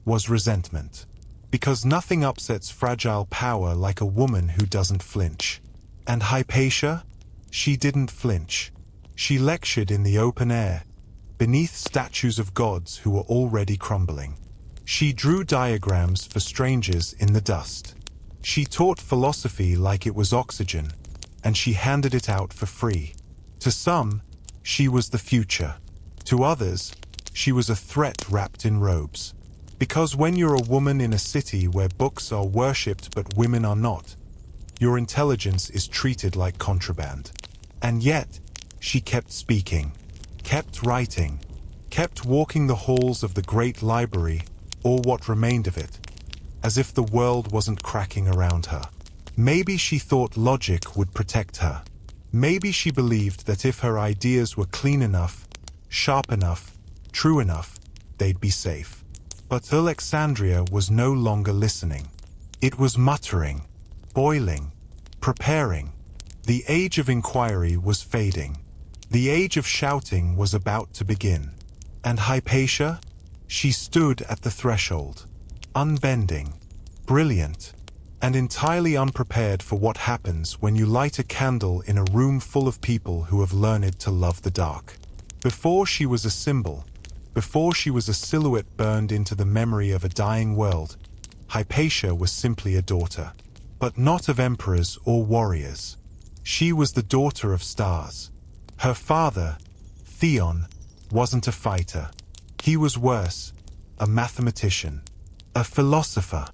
resentment. Because nothing upsets fragile power like a woman who doesn't flinch. And Hypatia? She didn't flinch. She lectured in the open air, beneath statues of gods who were already crumbling. She drew diagrams for strangers in the dust. She taught philosophy like it was oxygen, and she handed it out for free. To some, she was the future. To others, she was a threat wrapped in robes. Because when you're a woman in a city where books are worshipped but women are not, your intelligence is treated like contraband. And yet, she kept speaking, kept writing, kept walking the halls of the great library, or what remained of it, as if the world wasn't cracking around her. Maybe she thought logic would protect her. Maybe she believed that if her ideas were clean enough, sharp enough, true enough, they'd be safe. But Alexandria was no longer listening. It was muttering, boiling, preparing. The age of inquiry was fading. The age of shouting was about to begin. And Hypatia? She stood at the threshold, unbending, brilliant, and entirely unprepared for what happens when you light a candle in a room full of people who have learned to love the dark. Before she was a symbol, before she was a silhouette burned into the memory of a dying world, Hypatia was simply a daughter. But not of emperors or warriors. She was the daughter of stars. Her father, Theon, wasn't a fighter. He was worse, a mathematician, a philosopher,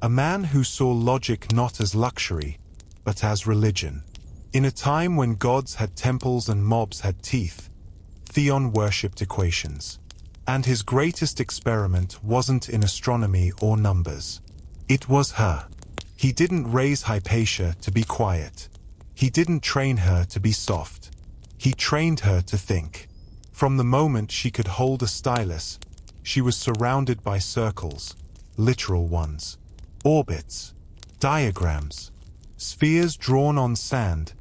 a man who saw logic not as luxury, but as religion. In a time when gods had temples and mobs had teeth, Theon worshipped equations. And his greatest experiment wasn't in astronomy or numbers. It was her. He didn't raise Hypatia to be quiet. He didn't train her to be soft. He trained her to think. From the moment she could hold a stylus, she was surrounded by circles, literal ones, orbits, diagrams, spheres drawn on sand,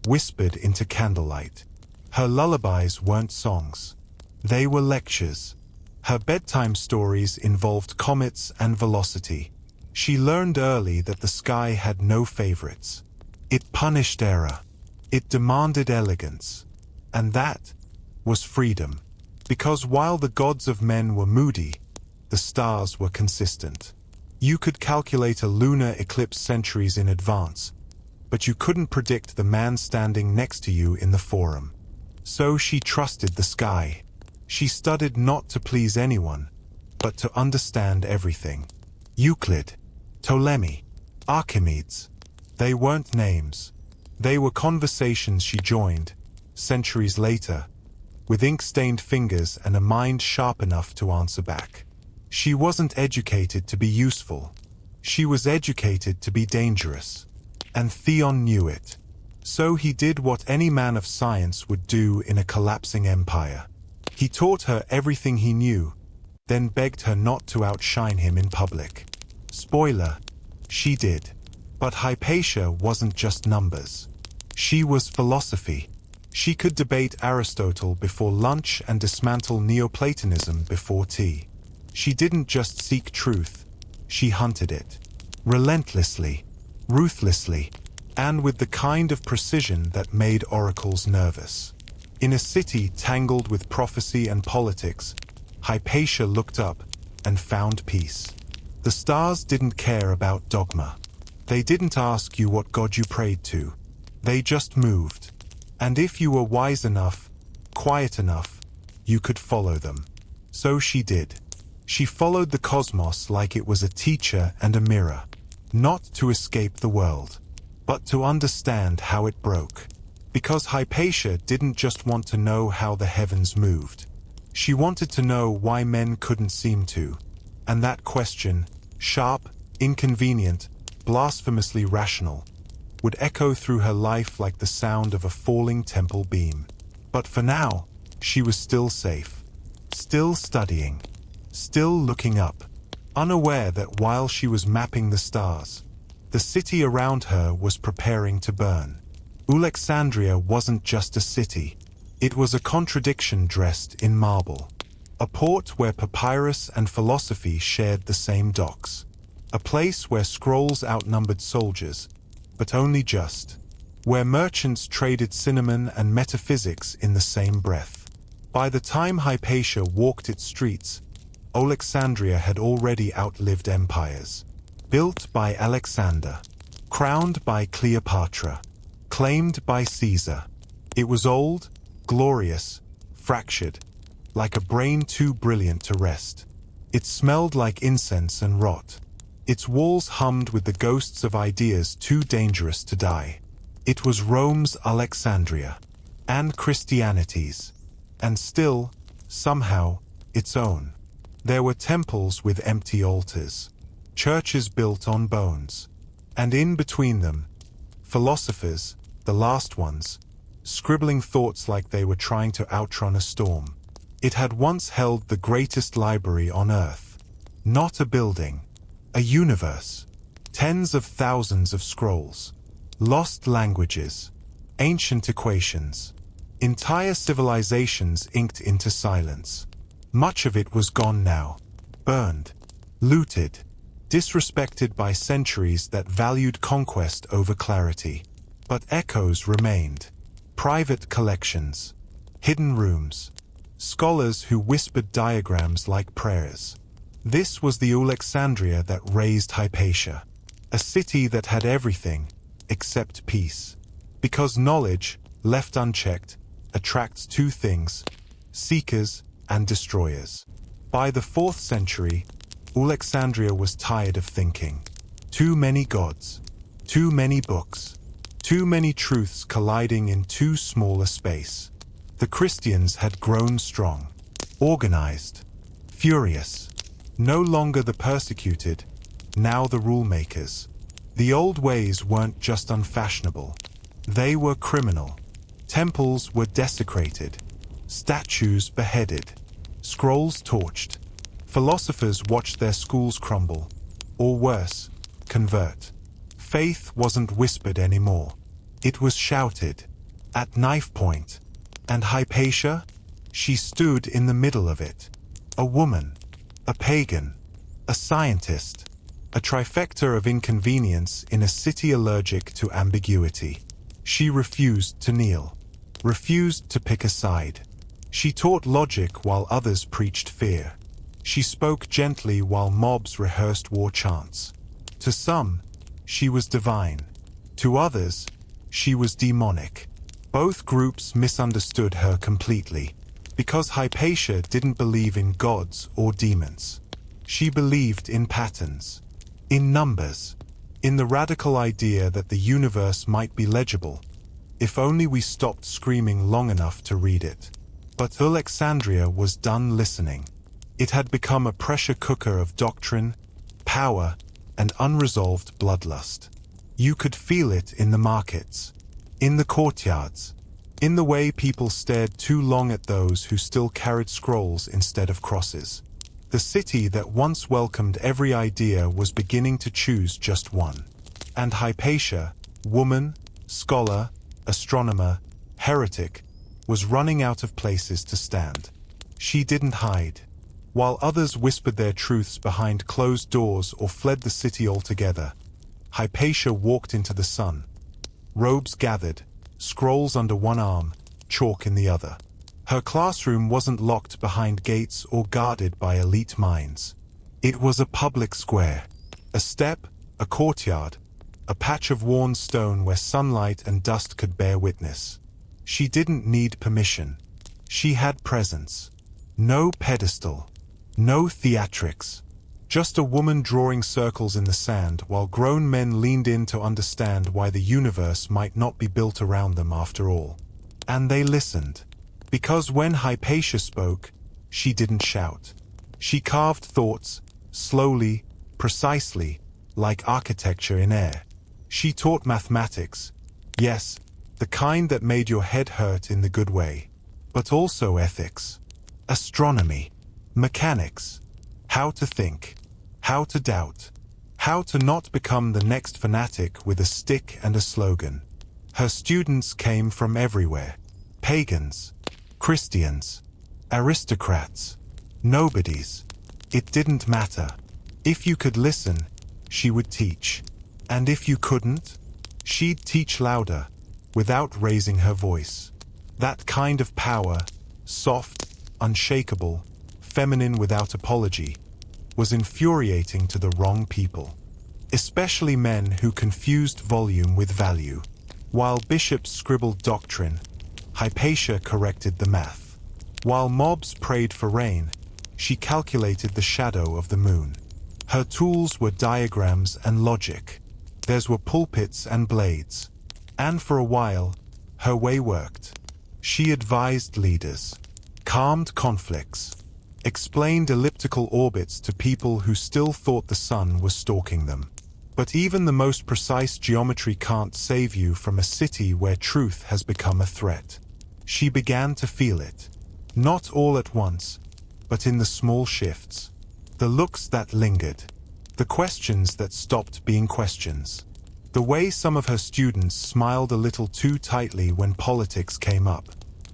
whispered into candlelight. Her lullabies weren't songs. They were lectures. Her bedtime stories involved comets and velocity. She learned early that the sky had no favorites. It punished error. It demanded elegance. And that was freedom. Because while the gods of men were moody, the stars were consistent. You could calculate a lunar eclipse centuries in advance, but you couldn't predict the man standing next to you in the forum. So she trusted the sky. She studied not to please anyone, but to understand everything. Euclid, Ptolemy, Archimedes. They weren't names. They were conversations she joined, centuries later, with ink-stained fingers and a mind sharp enough to answer back. She wasn't educated to be useful. She was educated to be dangerous. And Theon knew it. So he did what any man of science would do in a collapsing empire. He taught her everything he knew, then begged her not to outshine him in public. Spoiler, she did. But Hypatia wasn't just numbers. She was philosophy. She could debate Aristotle before lunch and dismantle Neoplatonism before tea. She didn't just seek truth, she hunted it. Relentlessly, ruthlessly, and with the kind of precision that made oracles nervous. In a city tangled with prophecy and politics, Hypatia looked up and found peace. The stars didn't care about dogma. They didn't ask you what god you prayed to. They just moved. And if you were wise enough, quiet enough, you could follow them. So she did. She followed the cosmos like it was a teacher and a mirror, not to escape the world, but to understand how it broke. Because Hypatia didn't just want to know how the heavens moved. She wanted to know why men couldn't seem to. And that question, sharp, inconvenient, blasphemously rational, would echo through her life like the sound of a falling temple beam. But for now, she was still safe, still studying, still looking up, unaware that while she was mapping the stars, the city around her was preparing to burn. Alexandria wasn't just a city. It was a contradiction dressed in marble. A port where papyrus and philosophy shared the same docks. A place where scrolls outnumbered soldiers, but only just. Where merchants traded cinnamon and metaphysics in the same breath. By the time Hypatia walked its streets, Alexandria had already outlived empires. Built by Alexander, crowned by Cleopatra, claimed by Caesar. It was old, glorious, fractured, like a brain too brilliant to rest. It smelled like incense and rot. Its walls hummed with the ghosts of ideas too dangerous to die. It was Rome's Alexandria, and Christianity's, and still, somehow, its own. There were temples with empty altars, churches built on bones, and in between them, philosophers, the last ones, scribbling thoughts like they were trying to outrun a storm. It had once held the greatest library on Earth. Not a building, a universe. Tens of thousands of scrolls, lost languages, ancient equations, entire civilizations inked into silence. Much of it was gone now, burned, looted, disrespected by centuries that valued conquest over clarity. But echoes remained. Private collections, hidden rooms, scholars who whispered diagrams like prayers. This was the Alexandria that raised Hypatia, a city that had everything except peace. Because knowledge, left unchecked, attracts two things: seekers and destroyers. By the 4th century, Alexandria was tired of thinking. Too many gods, too many books, too many truths colliding in too small a space. The Christians had grown strong, organized, furious. No longer the persecuted, now the rule makers. The old ways weren't just unfashionable. They were criminal. Temples were desecrated. Statues beheaded, scrolls torched. Philosophers watched their schools crumble, or worse, convert. Faith wasn't whispered anymore. It was shouted, at knife point. And Hypatia? She stood in the middle of it. A woman, a pagan, a scientist, a trifecta of inconvenience in a city allergic to ambiguity. She refused to kneel, refused to pick a side. She taught logic while others preached fear. She spoke gently while mobs rehearsed war chants. To some, she was divine. To others, she was demonic. Both groups misunderstood her completely, because Hypatia didn't believe in gods or demons. She believed in patterns, in numbers, in the radical idea that the universe might be legible, if only we stopped screaming long enough to read it. But Alexandria was done listening. It had become a pressure cooker of doctrine, power, and unresolved bloodlust. You could feel it in the markets, in the courtyards, in the way people stared too long at those who still carried scrolls instead of crosses. The city that once welcomed every idea was beginning to choose just one. And Hypatia, woman, scholar, astronomer, heretic, was running out of places to stand. She didn't hide. While others whispered their truths behind closed doors or fled the city altogether, Hypatia walked into the sun. Robes gathered, scrolls under one arm, chalk in the other. Her classroom wasn't locked behind gates or guarded by elite minds. It was a public square. A step, a courtyard, a patch of worn stone where sunlight and dust could bear witness. She didn't need permission. She had presence. No pedestal. No theatrics. Just a woman drawing circles in the sand while grown men leaned in to understand why the universe might not be built around them after all. And they listened. Because when Hypatia spoke, she didn't shout. She carved thoughts, slowly, precisely, like architecture in air. She taught mathematics, yes, the kind that made your head hurt in the good way, but also ethics, astronomy, mechanics, how to think, how to doubt, how to not become the next fanatic with a stick and a slogan. Her students came from everywhere. Pagans, Christians, aristocrats, nobodies. It didn't matter. If you could listen, she would teach. And if you couldn't, she'd teach louder, without raising her voice. That kind of power, soft, unshakable, feminine without apology, was infuriating to the wrong people. Especially men who confused volume with value. While bishops scribbled doctrine, Hypatia corrected the math. While mobs prayed for rain, she calculated the shadow of the moon. Her tools were diagrams and logic. Theirs were pulpits and blades. And for a while, her way worked. She advised leaders, calmed conflicts, explained elliptical orbits to people who still thought the sun was stalking them. But even the most precise geometry can't save you from a city where truth has become a threat. She began to feel it. Not all at once, but in the small shifts. The looks that lingered. The questions that stopped being questions. The way some of her students smiled a little too tightly when politics came up.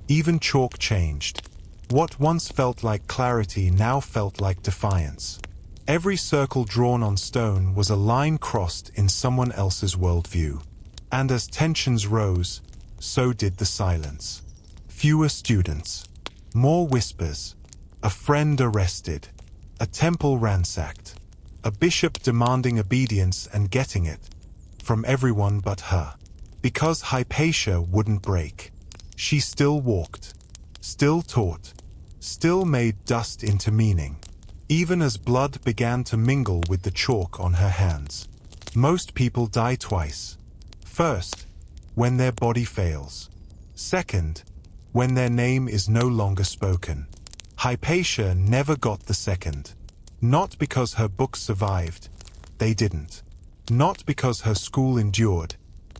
Even chalk changed. What once felt like clarity now felt like defiance. Every circle drawn on stone was a line crossed in someone else's worldview. And as tensions rose, so did the silence. Fewer students. More whispers. A friend arrested. A temple ransacked. A bishop demanding obedience and getting it. From everyone but her. Because Hypatia wouldn't break. She still walked. Still taught. Still made dust into meaning. Even as blood began to mingle with the chalk on her hands. Most people die twice. First, when their body fails. Second, when their name is no longer spoken. Hypatia never got the second. Not because her books survived. They didn't. Not because her school endured.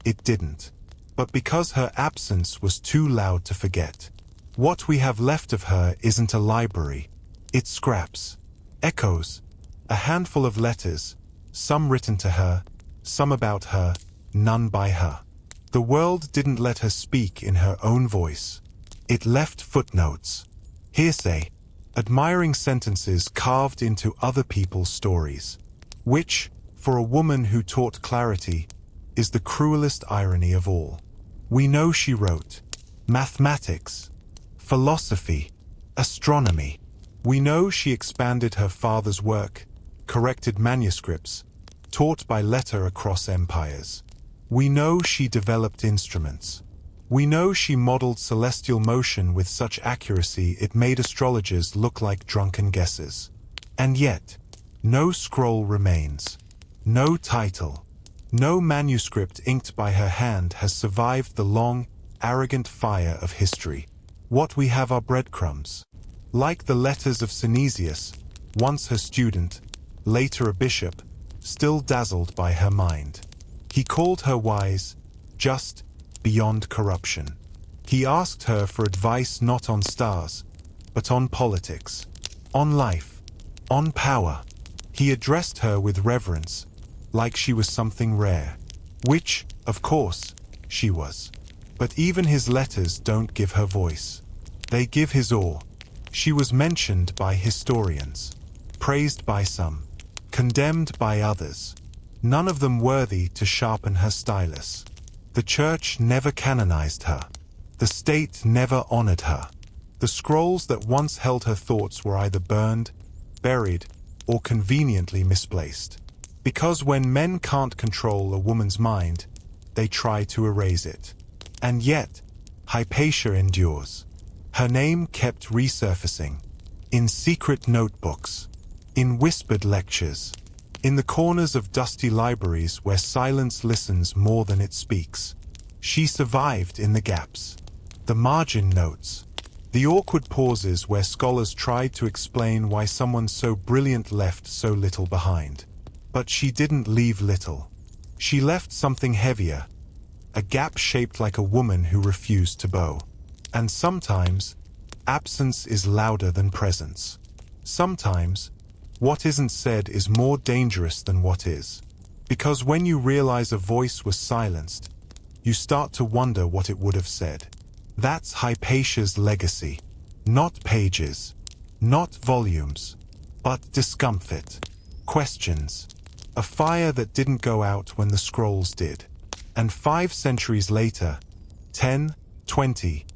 It didn't. But because her absence was too loud to forget. What we have left of her isn't a library. It's scraps. Echoes. A handful of letters. Some written to her. Some about her. None by her. The world didn't let her speak in her own voice. It left footnotes. Hearsay. Admiring sentences carved into other people's stories. Which, for a woman who taught clarity, is the cruelest irony of all. We know she wrote mathematics, philosophy, astronomy, We know she expanded her father's work, corrected manuscripts, taught by letter across empires. We know she developed instruments. We know she modeled celestial motion with such accuracy it made astrologers look like drunken guesses. And yet, no scroll remains. No title. No manuscript inked by her hand has survived the long, arrogant fire of history. What we have are breadcrumbs. Like the letters of Synesius, once her student, later a bishop, still dazzled by her mind. He called her wise, just, beyond corruption. He asked her for advice not on stars, but on politics, on life, on power. He addressed her with reverence, like she was something rare, which, of course, she was. But even his letters don't give her voice. They give his awe. She was mentioned by historians, praised by some, condemned by others, none of them worthy to sharpen her stylus. The church never canonized her. The state never honored her. The scrolls that once held her thoughts were either burned, buried, or conveniently misplaced. Because when men can't control a woman's mind, they try to erase it. And yet, Hypatia endures. Her name kept resurfacing, in secret notebooks, in whispered lectures, in the corners of dusty libraries where silence listens more than it speaks. She survived in the gaps, the margin notes, the awkward pauses where scholars tried to explain why someone so brilliant left so little behind. But she didn't leave little. She left something heavier, a gap shaped like a woman who refused to bow. And sometimes, absence is louder than presence. Sometimes, what isn't said is more dangerous than what is. Because when you realize a voice was silenced, you start to wonder what it would have said. That's Hypatia's legacy. Not pages, not volumes, but discomfort, questions, a fire that didn't go out when the scrolls did. And 5 centuries later, 10, 20,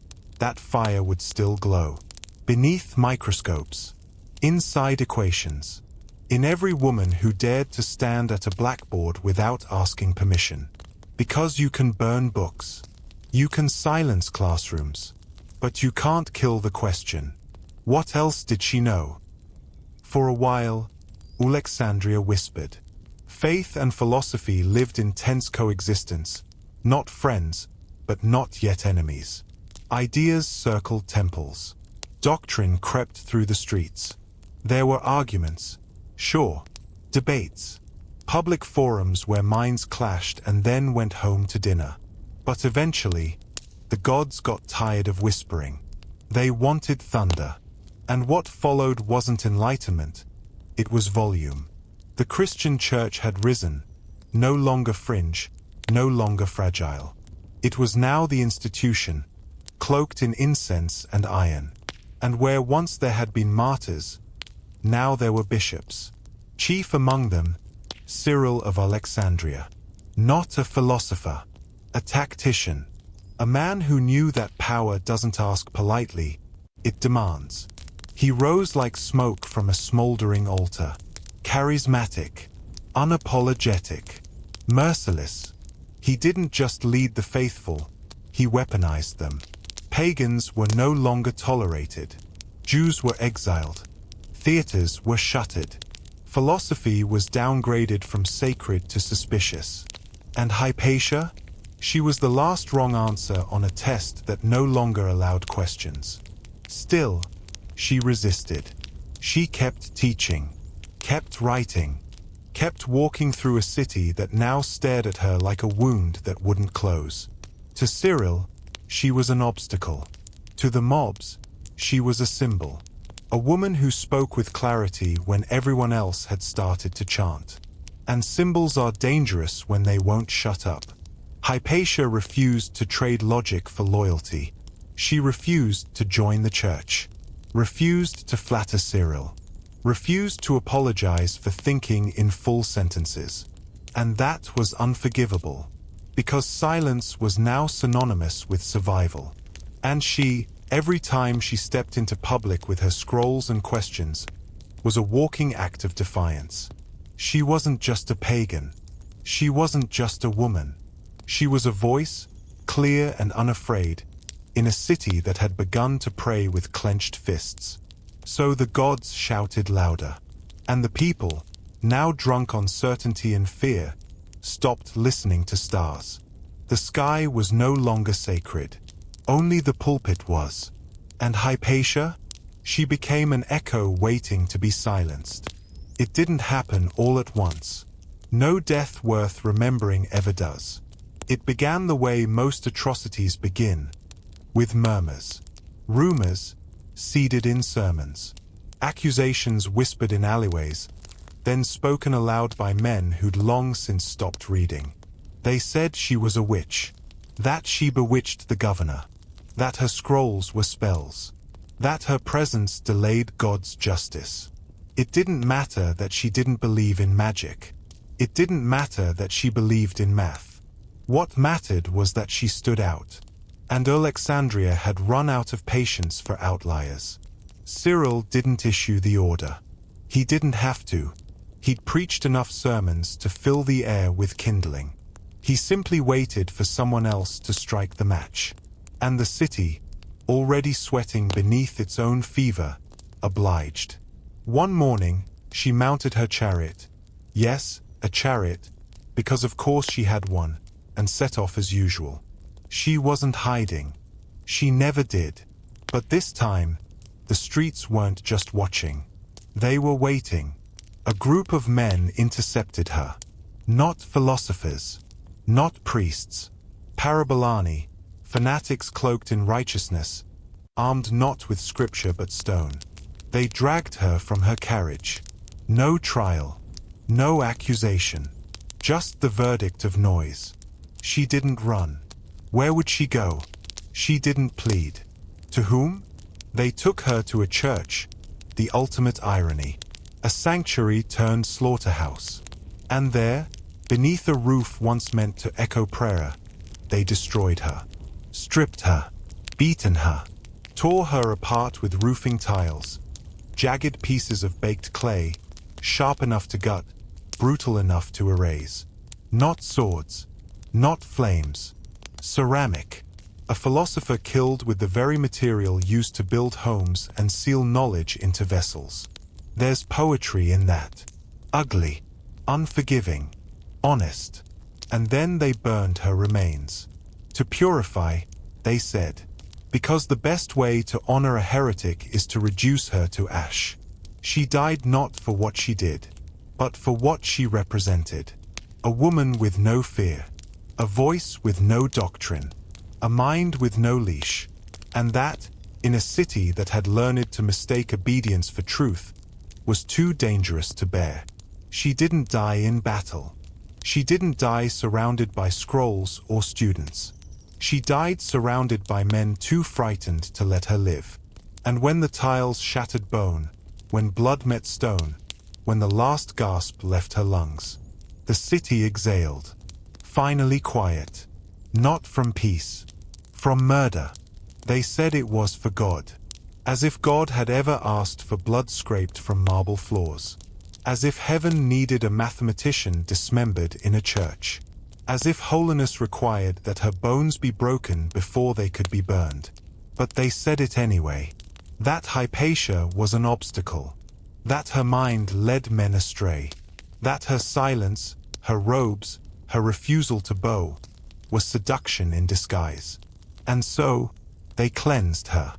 that fire would still glow. Beneath microscopes, inside equations, in every woman who dared to stand at a blackboard without asking permission. Because you can burn books, you can silence classrooms, but you can't kill the question. What else did she know? For a while, Alexandria whispered. Faith and philosophy lived in tense coexistence, not friends, but not yet enemies. Ideas circled temples. Doctrine crept through the streets. There were arguments, sure, debates, public forums where minds clashed and then went home to dinner. But eventually, the gods got tired of whispering. They wanted thunder. And what followed wasn't enlightenment, it was volume. The Christian church had risen, no longer fringe, no longer fragile. It was now the institution, cloaked in incense and iron. And where once there had been martyrs, now there were bishops. Chief among them, Cyril of Alexandria. Not a philosopher, a tactician, a man who knew that power doesn't ask politely, it demands. He rose like smoke from a smoldering altar. Charismatic, unapologetic, merciless. He didn't just lead the faithful, he weaponized them. Pagans were no longer tolerated. Jews were exiled. Theaters were shuttered. Philosophy was downgraded from sacred to suspicious. And Hypatia? She was the last wrong answer on a test that no longer allowed questions. Still, she resisted. She kept teaching, kept writing, kept walking through a city that now stared at her like a wound that wouldn't close. To Cyril, she was an obstacle. To the mobs, she was a symbol. A woman who spoke with clarity when everyone else had started to chant. And symbols are dangerous when they won't shut up. Hypatia refused to trade logic for loyalty. She refused to join the church. Refused to flatter Cyril. Refused to apologize for thinking in full sentences. And that was unforgivable, because silence was now synonymous with survival. And she, Every time she stepped into public with her scrolls and questions was a walking act of defiance. She wasn't just a pagan. She wasn't just a woman. She was a voice, clear and unafraid, in a city that had begun to pray with clenched fists. So the gods shouted louder, and the people, now drunk on certainty and fear, stopped listening to stars. The sky was no longer sacred. Only the pulpit was. And Hypatia? She became an echo waiting to be silenced. It didn't happen all at once. No death worth remembering ever does. It began the way most atrocities begin, with murmurs, rumors, seeded in sermons, accusations whispered in alleyways, then spoken aloud by men who'd long since stopped reading. They said she was a witch, that she bewitched the governor, that her scrolls were spells, that her presence delayed God's justice. It didn't matter that she didn't believe in magic. It didn't matter that she believed in math. What mattered was that she stood out. And Alexandria had run out of patience for outliers. Cyril didn't issue the order. He didn't have to. He'd preached enough sermons to fill the air with kindling. He simply waited for someone else to strike the match. And the city, already sweating beneath its own fever, obliged. One morning, she mounted her chariot. Yes, a chariot, because of course she had one, and set off as usual. She wasn't hiding. She never did. But this time, the streets weren't just watching. They were waiting. A group of men intercepted her. Not philosophers. Not priests. Parabolani, fanatics cloaked in righteousness, armed not with scripture but stone. They dragged her from her carriage. No trial. No accusation. Just the verdict of noise. She didn't run. Where would she go? She didn't plead. To whom? They took her to a church, the ultimate irony. A sanctuary turned slaughterhouse. And there, beneath a roof once meant to echo prayer, they destroyed her. Stripped her. Beaten her. Tore her apart with roofing tiles. Jagged pieces of baked clay, sharp enough to gut, brutal enough to erase. Not swords. Not flames. Ceramic. A philosopher killed with the very material used to build homes and seal knowledge into vessels. There's poetry in that. Ugly. Unforgiving. Honest. And then they burned her remains. To purify, they said. Because the best way to honor a heretic is to reduce her to ash. She died not for what she did, but for what she represented. A woman with no fear. A voice with no doctrine. A mind with no leash. And that, in a city that had learned to mistake obedience for truth, was too dangerous to bear. She didn't die in battle. She didn't die surrounded by scrolls or students. She died surrounded by men too frightened to let her live. And when the tiles shattered bone, when blood met stone, when the last gasp left her lungs, the city exhaled. Finally quiet. Not from peace. From murder. They said it was for God. As if God had ever asked for blood scraped from marble floors. As if heaven needed a mathematician dismembered in a church. As if holiness required that her bones be broken before they could be burned. But they said it anyway. That Hypatia was an obstacle. That her mind led men astray. That her silence, her robes, her refusal to bow, was seduction in disguise. And so, they cleansed her.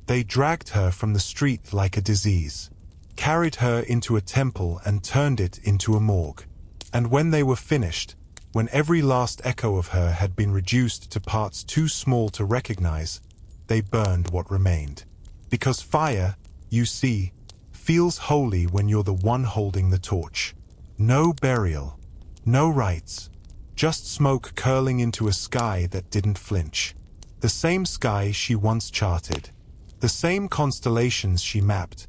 They dragged her from the street like a disease, carried her into a temple and turned it into a morgue. And when they were finished, when every last echo of her had been reduced to parts too small to recognize, they burned what remained. Because fire, you see, feels holy when you're the one holding the torch. No burial, no rites, just smoke curling into a sky that didn't flinch. The same sky she once charted. The same constellations she mapped,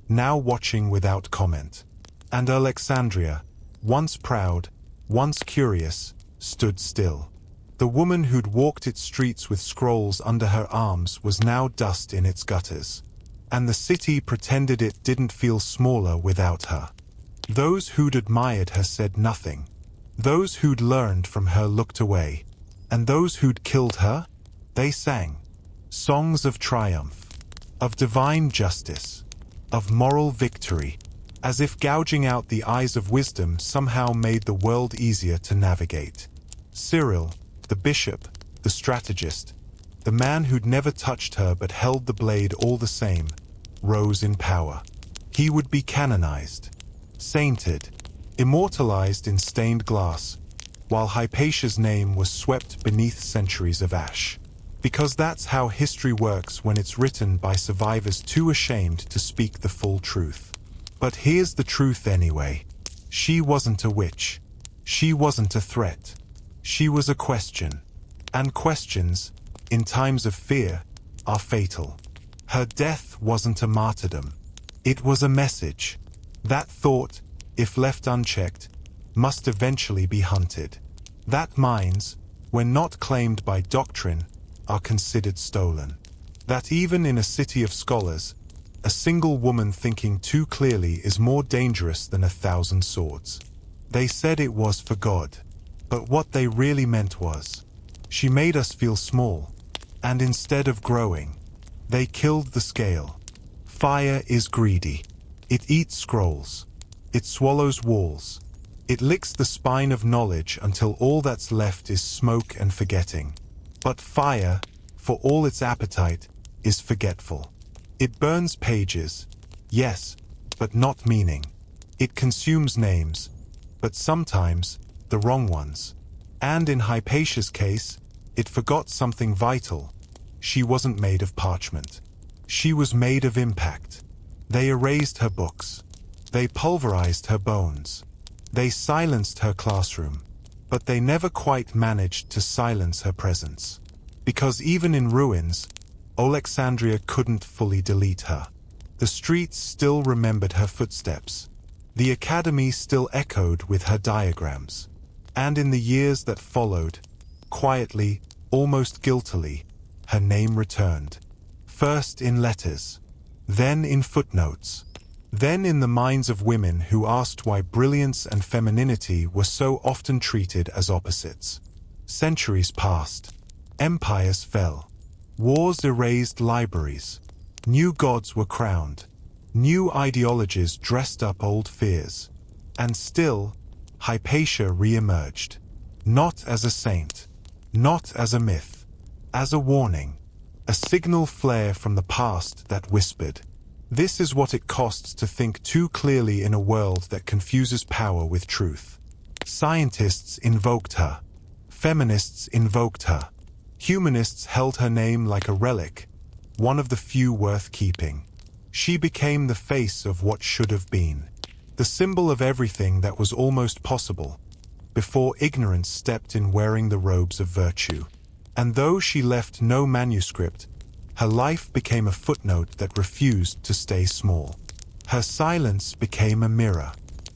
now watching without comment. And Alexandria, once proud, once curious, stood still. The woman who'd walked its streets with scrolls under her arms was now dust in its gutters. And the city pretended it didn't feel smaller without her. Those who'd admired her said nothing. Those who'd learned from her looked away. And those who'd killed her, they sang songs of triumph, of divine justice, of moral victory, as if gouging out the eyes of wisdom somehow made the world easier to navigate. Cyril, the bishop, the strategist, the man who'd never touched her but held the blade all the same, rose in power. He would be canonized, sainted, immortalized in stained glass, while Hypatia's name was swept beneath centuries of ash. Because that's how history works when it's written by survivors too ashamed to speak the full truth. But here's the truth anyway. She wasn't a witch. She wasn't a threat. She was a question. And questions, in times of fear, are fatal. Her death wasn't a martyrdom. It was a message. That thought, if left unchecked, must eventually be hunted. That minds, when not claimed by doctrine, are considered stolen. That even in a city of scholars, a single woman thinking too clearly is more dangerous than 1,000 swords. They said it was for God, but what they really meant was, she made us feel small, and instead of growing, they killed the scale. Fire is greedy. It eats scrolls. It swallows walls. It licks the spine of knowledge until all that's left is smoke and forgetting. But fire, for all its appetite, is forgetful. It burns pages, yes, but not meaning. It consumes names, but sometimes the wrong ones. And in Hypatia's case, it forgot something vital. She wasn't made of parchment. She was made of impact. They erased her books. They pulverized her bones. They silenced her classroom. But they never quite managed to silence her presence. Because even in ruins, Alexandria couldn't fully delete her. The streets still remembered her footsteps. The academy still echoed with her diagrams. And in the years that followed, quietly, almost guiltily, her name returned. First in letters, then in footnotes, then in the minds of women who asked why brilliance and femininity were so often treated as opposites. Centuries passed. Empires fell. Wars erased libraries. New gods were crowned. New ideologies dressed up old fears. And still, Hypatia re-emerged. Not as a saint. Not as a myth. As a warning. A signal flare from the past that whispered, "This is what it costs to think too clearly in a world that confuses power with truth." Scientists invoked her. Feminists invoked her. Humanists held her name like a relic, one of the few worth keeping. She became the face of what should have been, the symbol of everything that was almost possible, before ignorance stepped in wearing the robes of virtue. And though she left no manuscript, her life became a footnote that refused to stay small. Her silence became a mirror.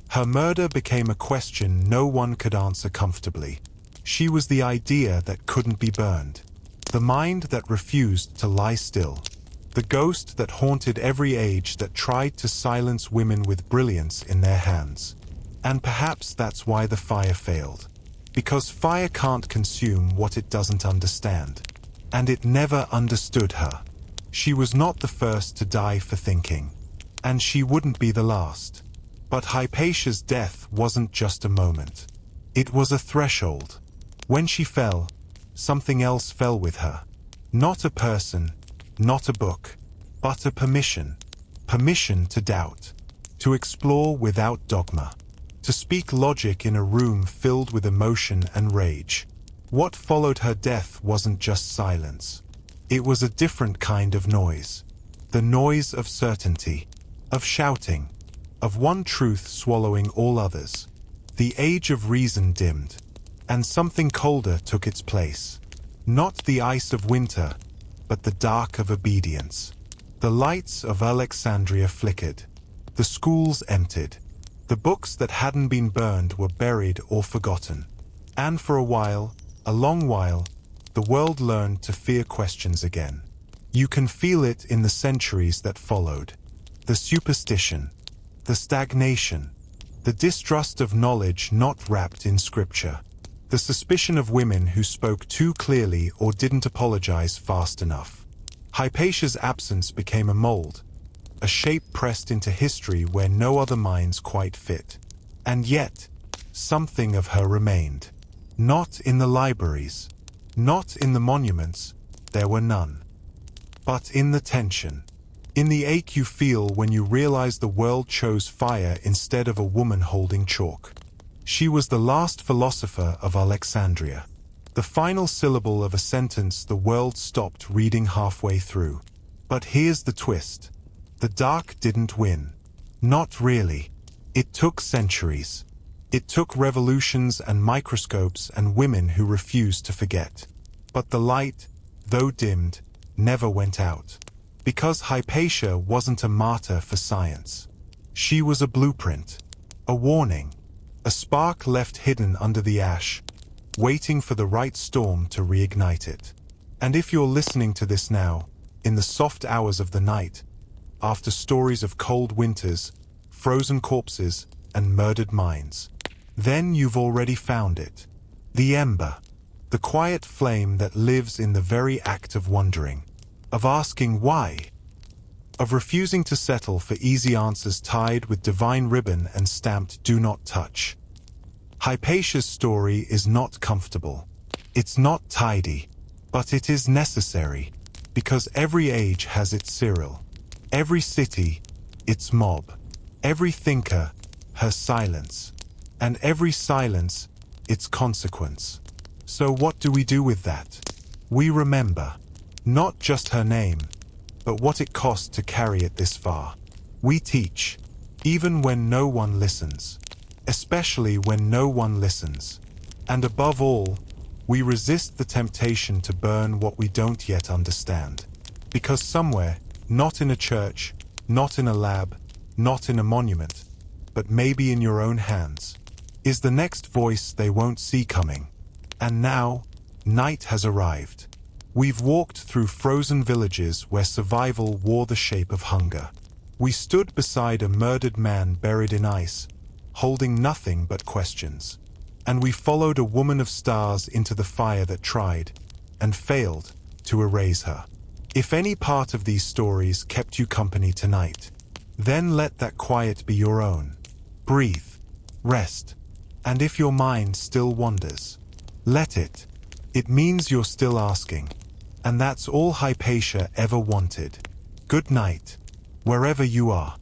Her murder became a question no one could answer comfortably. She was the idea that couldn't be burned, the mind that refused to lie still, the ghost that haunted every age that tried to silence women with brilliance in their hands. And perhaps that's why the fire failed. Because fire can't consume what it doesn't understand. And it never understood her. She was not the first to die for thinking. And she wouldn't be the last. But Hypatia's death wasn't just a moment. It was a threshold. When she fell, something else fell with her. Not a person, not a book, but a permission. Permission to doubt. To explore without dogma. To speak logic in a room filled with emotion and rage. What followed her death wasn't just silence. It was a different kind of noise. The noise of certainty, of shouting, of one truth swallowing all others. The age of reason dimmed, and something colder took its place. Not the ice of winter, but the dark of obedience. The lights of Alexandria flickered. The schools emptied. The books that hadn't been burned were buried or forgotten. And for a while, A long while, the world learned to fear questions again. You can feel it in the centuries that followed. The superstition, the stagnation, the distrust of knowledge not wrapped in scripture, the suspicion of women who spoke too clearly or didn't apologize fast enough. Hypatia's absence became a mold, a shape pressed into history where no other minds quite fit. And yet, something of her remained. Not in the libraries, not in the monuments, there were none. But in the tension, in the ache you feel when you realize the world chose fire instead of a woman holding chalk. She was the last philosopher of Alexandria. The final syllable of a sentence the world stopped reading halfway through. But here's the twist. The dark didn't win. Not really. It took centuries. It took revolutions and microscopes and women who refused to forget. But the light, though dimmed, never went out. Because Hypatia wasn't a martyr for science. She was a blueprint, a warning, a spark left hidden under the ash, waiting for the right storm to reignite it. And if you're listening to this now, in the soft hours of the night, after stories of cold winters, frozen corpses, and murdered minds, then you've already found it. The ember, the quiet flame that lives in the very act of wondering, of asking why, of refusing to settle for easy answers tied with divine ribbon and stamped "Do not touch." Hypatia's story is not comfortable. It's not tidy, but it is necessary, because every age has its Cyril, every city, its mob, every thinker, her silence, and every silence, its consequence. So what do we do with that? We remember, not just her name, but what it cost to carry it this far. We teach, even when no one listens, especially when no one listens. And above all, we resist the temptation to burn what we don't yet understand. Because somewhere, not in a church, not in a lab, not in a monument, but maybe in your own hands, is the next voice they won't see coming. And now, night has arrived. We've walked through frozen villages where survival wore the shape of hunger. We stood beside a murdered man buried in ice, holding nothing but questions. And we followed a woman of stars into the fire that tried, and failed, to erase her. If any part of these stories kept you company tonight, then let that quiet be your own. Breathe, rest, and if your mind still wanders, let it. It means you're still asking. And that's all Hypatia ever wanted. Good night, wherever you are.